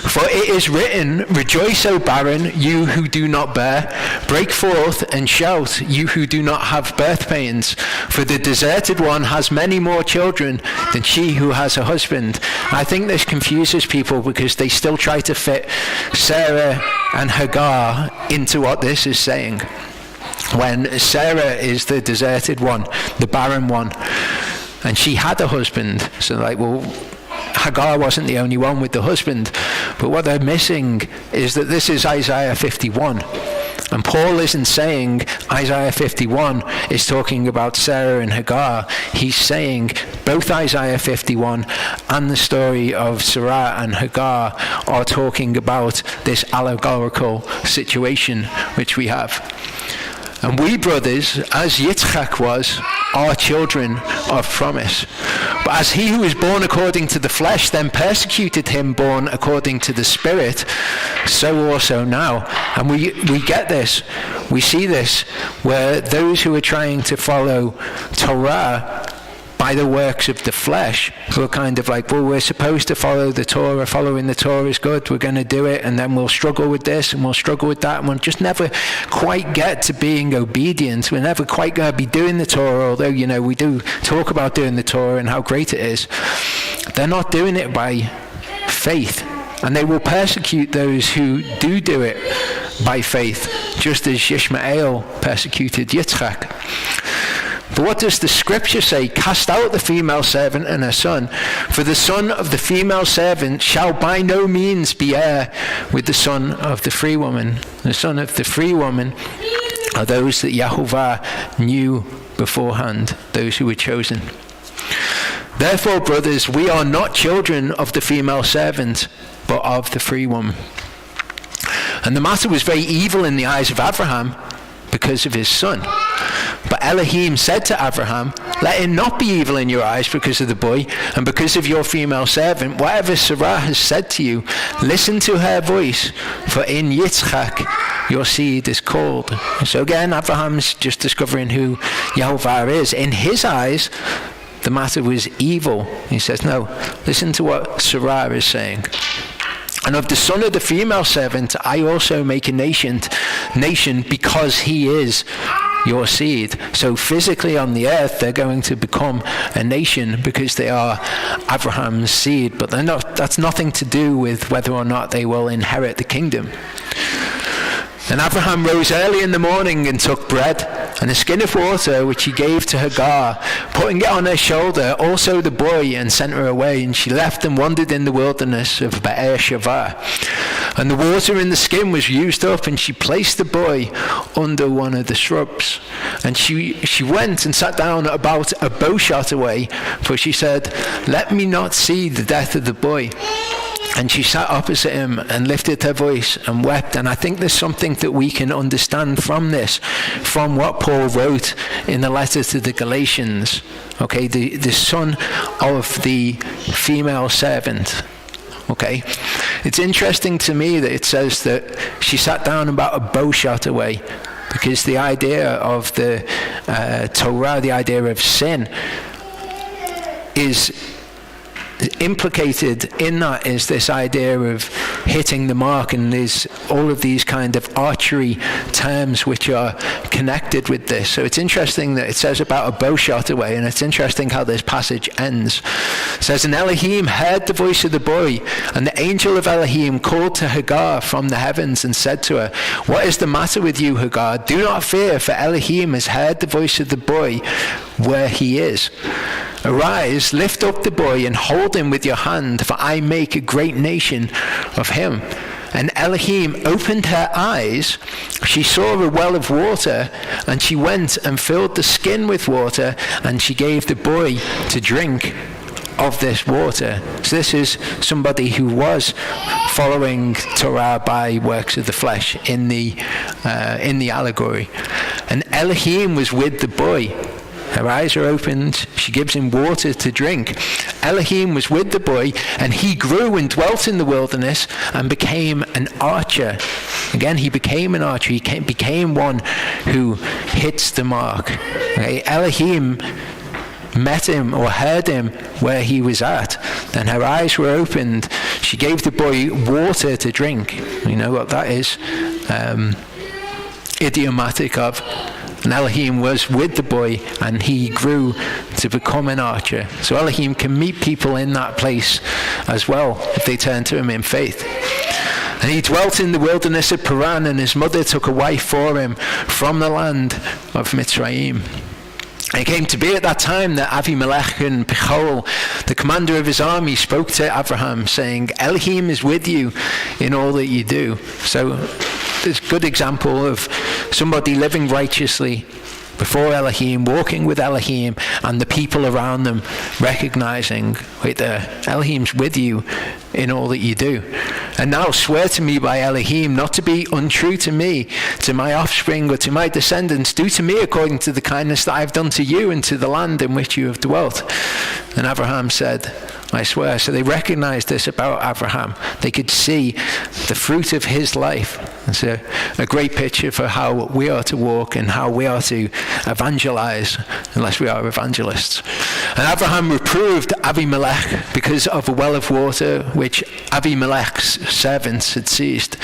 For it is written, rejoice, O barren, you who do not bear. Break forth and shout, you who do not have birth pains. For the deserted one has many more children than she who has a husband. I think this confuses people because they still try to fit Sarah and Hagar into what this is saying. When Sarah is the deserted one, the barren one, and she had a husband. So Hagar wasn't the only one with the husband. But what they're missing is that this is Isaiah 51. And Paul isn't saying Isaiah 51 is talking about Sarah and Hagar. He's saying both Isaiah 51 and the story of Sarah and Hagar are talking about this allegorical situation which we have. And we, brothers, as Yitzchak was, are children of promise. But as he who is born according to the flesh then persecuted him born according to the Spirit, so also now. And we get this, we see this, where those who are trying to follow Torah by the works of the flesh, who are kind of like, well, we're supposed to follow the Torah, following the Torah is good, we're going to do it, and then we'll struggle with this, and we'll struggle with that, and we'll just never quite get to being obedient. We're never quite going to be doing the Torah, although, we do talk about doing the Torah and how great it is. They're not doing it by faith, and they will persecute those who do it by faith, just as Ishmael persecuted Yitzchak. But what does the scripture say? Cast out the female servant and her son, for the son of the female servant shall by no means be heir with the son of the free woman. The son of the free woman are those that Yehovah knew beforehand, those who were chosen. Therefore, brothers, we are not children of the female servant, but of the free woman. And the matter was very evil in the eyes of Abraham because of his son. But Elohim said to Abraham, let it not be evil in your eyes because of the boy and because of your female servant. Whatever Sarah has said to you, listen to her voice, for in Yitzchak your seed is called. So again, Abraham's just discovering who Yehovah is. In his eyes, the matter was evil. He says, no, listen to what Sarah is saying. And of the son of the female servant, I also make a nation because he is your seed. So physically on the earth, they're going to become a nation because they are Abraham's seed. But that's nothing to do with whether or not they will inherit the kingdom. And Abraham rose early in the morning and took bread and a skin of water, which he gave to Hagar, putting it on her shoulder, also the boy, and sent her away. And she left and wandered in the wilderness of Beer-sheva. And the water in the skin was used up, and she placed the boy under one of the shrubs. And she went and sat down about a bow shot away, for she said, "Let me not see the death of the boy." And she sat opposite him and lifted her voice and wept. And I think there's something that we can understand from this, from what Paul wrote in the letter to the Galatians. Okay, the son of the female servant. Okay, it's interesting to me that it says that she sat down about a bow shot away, because the idea of the Torah, the idea of sin, is implicated in that is this idea of hitting the mark, and there's all of these kind of archery terms which are connected with this. So it's interesting that it says about a bow shot away, and it's interesting how this passage ends. It says, "And Elohim heard the voice of the boy, and the angel of Elohim called to Hagar from the heavens and said to her, 'What is the matter with you, Hagar? Do not fear, for Elohim has heard the voice of the boy where he is. Arise, lift up the boy and hold him with your hand, for I make a great nation of him.' And Elohim opened her eyes. She saw a well of water, and she went and filled the skin with water, and she gave the boy to drink of this water." So this is somebody who was following Torah by works of the flesh in the allegory. "And Elohim was with the boy." Her eyes are opened. She gives him water to drink. "Elohim was with the boy, and he grew and dwelt in the wilderness and became an archer." Again, he became an archer. He became one who hits the mark. Okay? Elohim met him or heard him where he was at. Then her eyes were opened. She gave the boy water to drink. You know what that is? Idiomatic of. And Elohim was with the boy, and he grew to become an archer. So Elohim can meet people in that place as well if they turn to him in faith. "And he dwelt in the wilderness of Paran, and his mother took a wife for him from the land of Mitzrayim. And it came to be at that time that Avimelech and Pichol, the commander of his army, spoke to Abraham, saying, 'Elohim is with you in all that you do.'" So there's a good example of somebody living righteously before Elohim, walking with Elohim, and the people around them recognizing, wait there, Elohim's with you in all that you do. "And now swear to me by Elohim not to be untrue to me, to my offspring, or to my descendants. Do to me according to the kindness that I have done to you and to the land in which you have dwelt." And Abraham said, "I swear." So they recognized this about Abraham. They could see the fruit of his life. It's a great picture for how we are to walk and how we are to evangelize, unless we are evangelists. "And Abraham reproved Abimelech because of a well of water which Abimelech's servants had seized.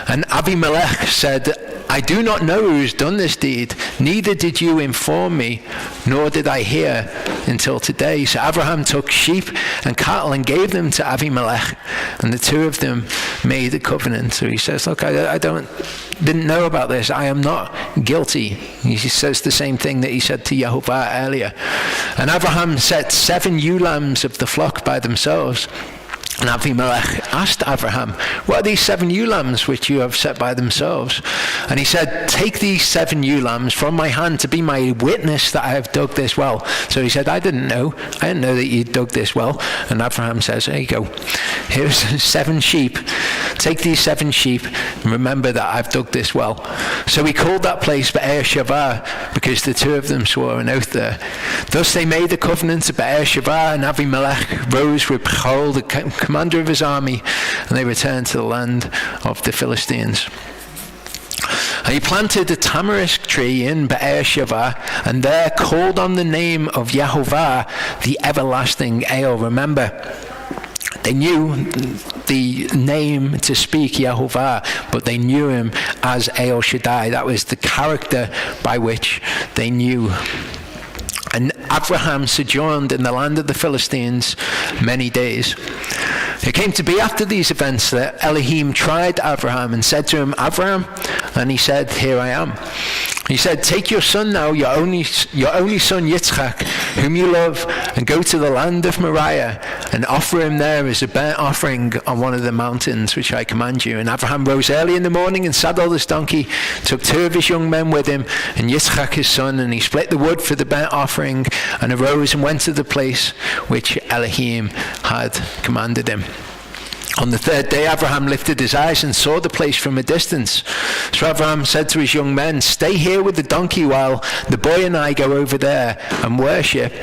And Abimelech said, 'I do not know who has done this deed, neither did you inform me, nor did I hear until today.' So Abraham took sheep and cattle and gave them to Abimelech, and the two of them made a covenant." So he says, "Look, I didn't know about this. I am not guilty." He says the same thing that he said to Yehovah earlier. "And Abraham set 7 ewe lambs of the flock by themselves. And Abimelech asked Abraham, 'What are these 7 ewe lambs which you have set by themselves?' And he said, 'Take these 7 ewe lambs from my hand to be my witness that I have dug this well.' So he said, I didn't know that you dug this well." And Abraham says, "There you go. Here's 7 sheep. Take these 7 sheep and remember that I've dug this well." So he called that place Beer-sheva, because the two of them swore an oath there. Thus they made the covenant of Beer-sheva, and Abimelech rose with Pichol, the commander of his army, and they returned to the land of the Philistines. And he planted a tamarisk tree in Beer-sheva, and there called on the name of Yehovah, the everlasting Ale. Remember, They knew the name to speak, Yehovah, but they knew him as El Shaddai. That was the character by which they knew. And Abraham sojourned in the land of the Philistines many days. It came to be after these events that Elohim tried Abraham and said to him, Abraham, and he said, here I am. He said, take your son now, your only son Yitzchak, whom you love, and go to the land of Moriah and offer him there as a burnt offering on one of the mountains which I command you. And Abraham rose early in the morning and saddled his donkey, took 2 of his young men with him, and Yitzchak his son, and he split the wood for the burnt offering, and arose and went to the place which Elohim had commanded him. On the 3rd day, Abraham lifted his eyes and saw the place from a distance. So Abraham said to his young men, stay here with the donkey while the boy and I go over there and worship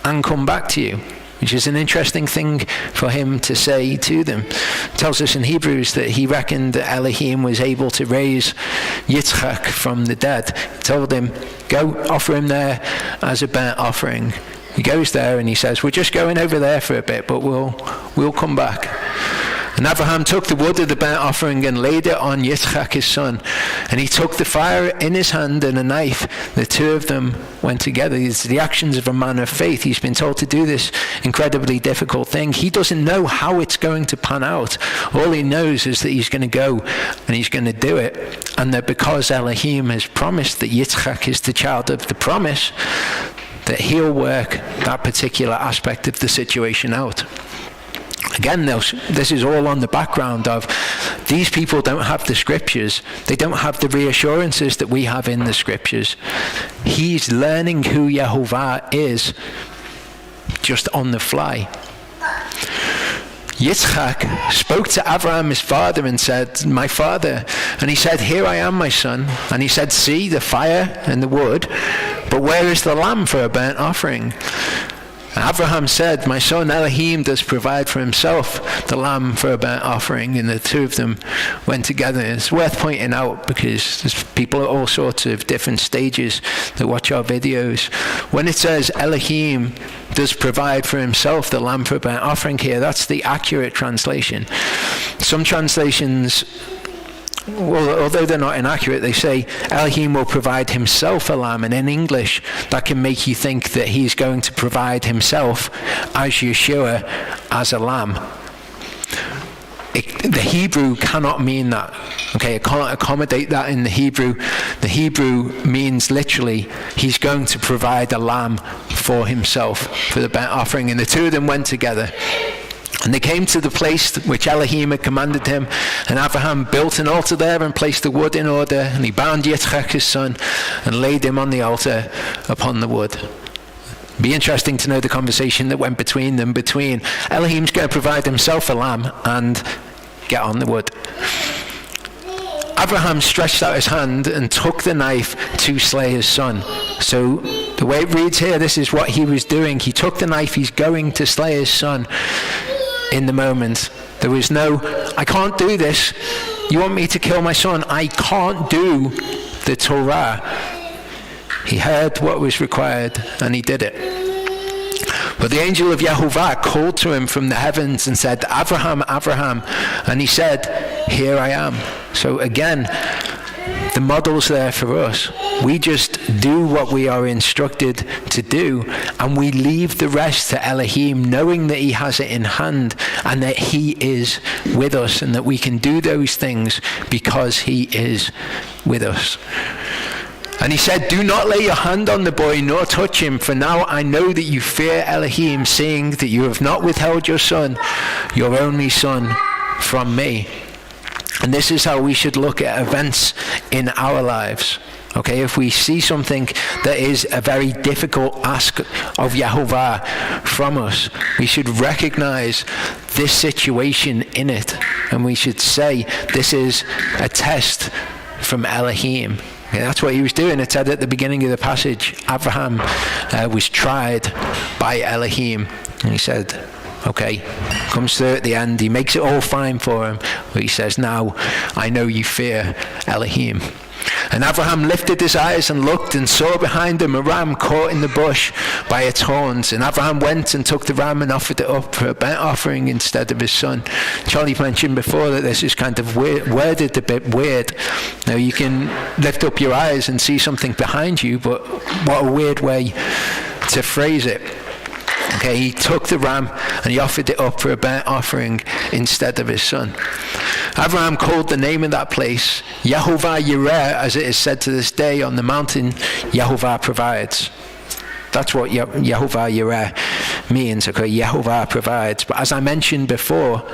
and come back to you. Which is an interesting thing for him to say to them. It tells us in Hebrews that he reckoned that Elohim was able to raise Yitzchak from the dead. He told him, go offer him there as a burnt offering. He goes there and he says, we're just going over there for a bit, but we'll come back. And Abraham took the wood of the burnt offering and laid it on Yitzchak his son. And he took the fire in his hand and a knife. The 2 of them went together. It's the actions of a man of faith. He's been told to do this incredibly difficult thing. He doesn't know how it's going to pan out. All he knows is that he's going to go and he's going to do it. And that because Elohim has promised that Yitzchak is the child of the promise, that he'll work that particular aspect of the situation out. Again, this is all on the background of these people don't have the scriptures. They don't have the reassurances that we have in the scriptures. He's learning who Yehovah is just on the fly. Yitzchak spoke to Abraham, his father, and said, my father. And he said, here I am, my son. And he said, see the fire and the wood, but where is the lamb for a burnt offering? Abraham said, my son Elohim does provide for himself the lamb for a burnt offering. And the 2 of them went together. It's worth pointing out because there's people at all sorts of different stages that watch our videos. When it says Elohim does provide for himself the lamb for a burnt offering here, that's the accurate translation. Some translations, well, although they're not inaccurate, they say Elohim will provide himself a lamb, and in English that can make you think that he's going to provide himself as Yeshua as a lamb. The Hebrew cannot mean that. Okay, it can't accommodate that in the Hebrew. The Hebrew means literally he's going to provide a lamb for himself for the burnt offering, and the 2 of them went together. And they came to the place which Elohim had commanded him, and Abraham built an altar there and placed the wood in order, and he bound Yitzchak his son and laid him on the altar upon the wood. It'd be interesting to know the conversation that went between them, between Elohim's going to provide himself a lamb and get on the wood. Abraham stretched out his hand and took the knife to slay his son. So the way it reads here, this is what he was doing. He took the knife, he's going to slay his son. In the moment, there was no, I can't do this. You want me to kill my son? I can't do the Torah. He heard what was required and he did it. But the angel of Yehovah called to him from the heavens and said, Abraham, Abraham. And he said, here I am. So again, the model's there for us. We just do what we are instructed to do, and we leave the rest to Elohim, knowing that he has it in hand and that he is with us, and that we can do those things because he is with us. And he said, do not lay your hand on the boy, nor touch him, for now I know that you fear Elohim, seeing that you have not withheld your son, your only son, from me. And this is how we should look at events in our lives. Okay, if we see something that is a very difficult ask of Yehovah from us, we should recognize this situation in it. And we should say, this is a test from Elohim. Okay, that's what he was doing. It said at the beginning of the passage, Abraham was tried by Elohim. And he said, okay, comes through at the end. He makes it all fine for him. But he says, now I know you fear Elohim. And Abraham lifted his eyes and looked and saw behind him a ram caught in the bush by its horns. And Abraham went and took the ram and offered it up for a burnt offering instead of his son. Charlie mentioned before that this is kind of worded a bit weird. Now you can lift up your eyes and see something behind you, but what a weird way to phrase it. Okay, he took the ram and he offered it up for a burnt offering instead of his son. Abraham called the name of that place Yehovah Yireh, as it is said to this day, on the mountain Yehovah provides. That's what Yehovah Yireh means, okay? Yehovah provides. But as I mentioned before,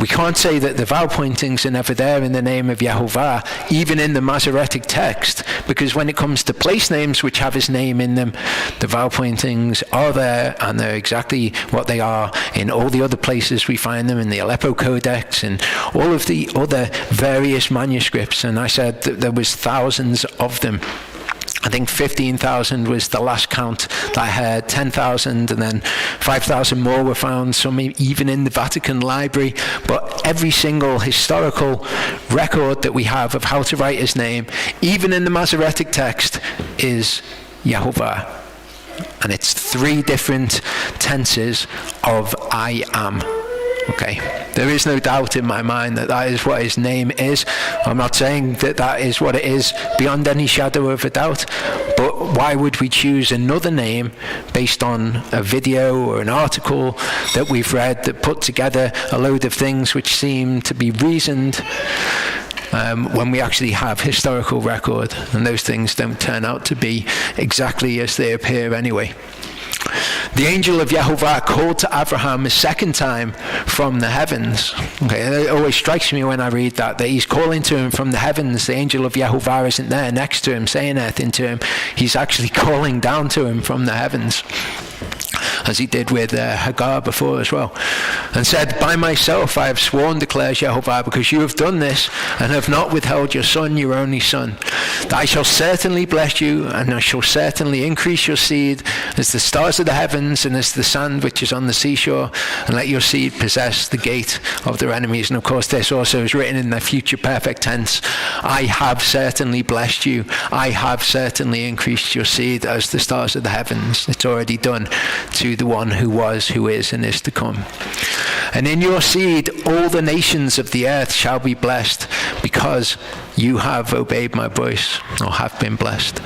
we can't say that the vowel pointings are never there in the name of Yehovah, even in the Masoretic text, because when it comes to place names which have his name in them, the vowel pointings are there, and they're exactly what they are in all the other places we find them, in the Aleppo Codex and all of the other various manuscripts. And I said that there was thousands of them. I think 15,000 was the last count that I heard, 10,000, and then 5,000 more were found, some even in the Vatican Library. But every single historical record that we have of how to write his name, even in the Masoretic text, is Yehovah. And it's 3 different tenses of I am. Okay, there is no doubt in my mind that that is what his name is. I'm not saying that that is what it is beyond any shadow of a doubt, but why would we choose another name based on a video or an article that we've read that put together a load of things which seem to be reasoned when we actually have historical record, and those things don't turn out to be exactly as they appear anyway. The angel of Yehovah called to Abraham a second time from the heavens. Okay, and it always strikes me when I read that he's calling to him from the heavens. The angel of Yehovah isn't there next to him saying anything to him. He's actually calling down to him from the heavens, as he did with Hagar before as well, and said, "By myself I have sworn, declares Yehovah, because you have done this and have not withheld your son, your only son, that I shall certainly bless you, and I shall certainly increase your seed as the stars of the heavens and as the sand which is on the seashore, and let your seed possess the gate of their enemies." And of course this also is written in the future perfect tense. I have certainly blessed you. I have certainly increased your seed as the stars of the heavens. It's already done to the one who was, who is, and is to come. And in your seed all the nations of the earth shall be blessed, because you have obeyed my voice, or have been blessed.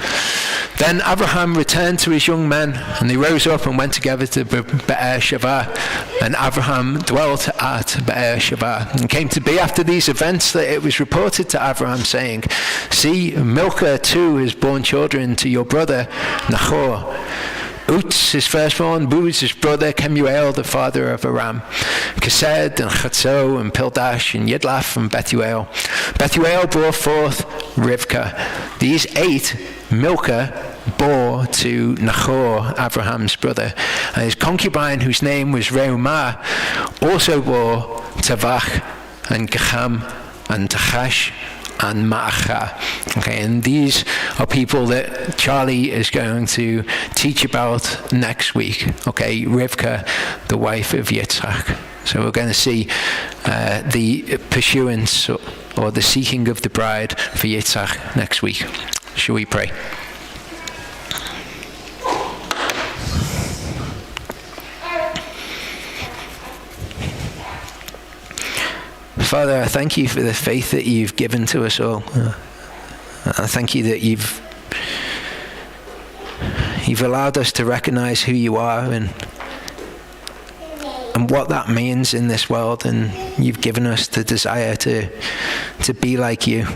Then Abraham returned to his young men, and they rose up and went together to Be'er Sheva. And Abraham dwelt at Be'er Sheva. And came to be after these events that it was reported to Abraham, saying, "See, Milcah too has borne children to your brother Nahor. Uts, his firstborn, Buz, his brother, Kemuel, the father of Aram, Kesed, and Chatzo, and Pildash, and Yidlaf, and Bethuel. Bethuel bore forth Rivkah. These 8 Milcah bore to Nahor, Abraham's brother. And his concubine, whose name was Reumah, also bore Tavach, and Gecham, and Tachash, and Ma'acha. Okay, and these are people that Charlie is going to teach about next week. Okay, Rivkah, the wife of Yitzhak. So we're going to see the pursuance or the seeking of the bride for Yitzhak next week. Shall we pray? Father, I thank you for the faith that you've given to us all. I thank you that you've allowed us to recognize who you are and what that means in this world, and you've given us the desire to be like you,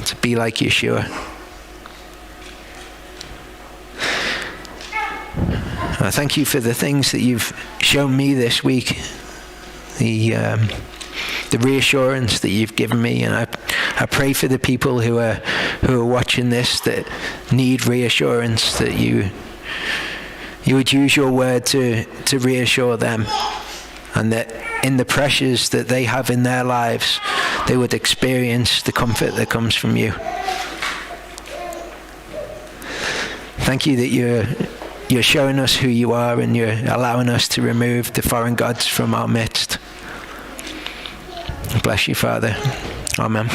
to be like Yeshua. I thank you for the things that you've shown me this week, the reassurance that you've given me, and I pray for the people who are watching this that need reassurance, that you would use your word to reassure them, and that in the pressures that they have in their lives, they would experience the comfort that comes from you. Thank you that you're showing us who you are, and you're allowing us to remove the foreign gods from our midst. Bless you, Father. Amen.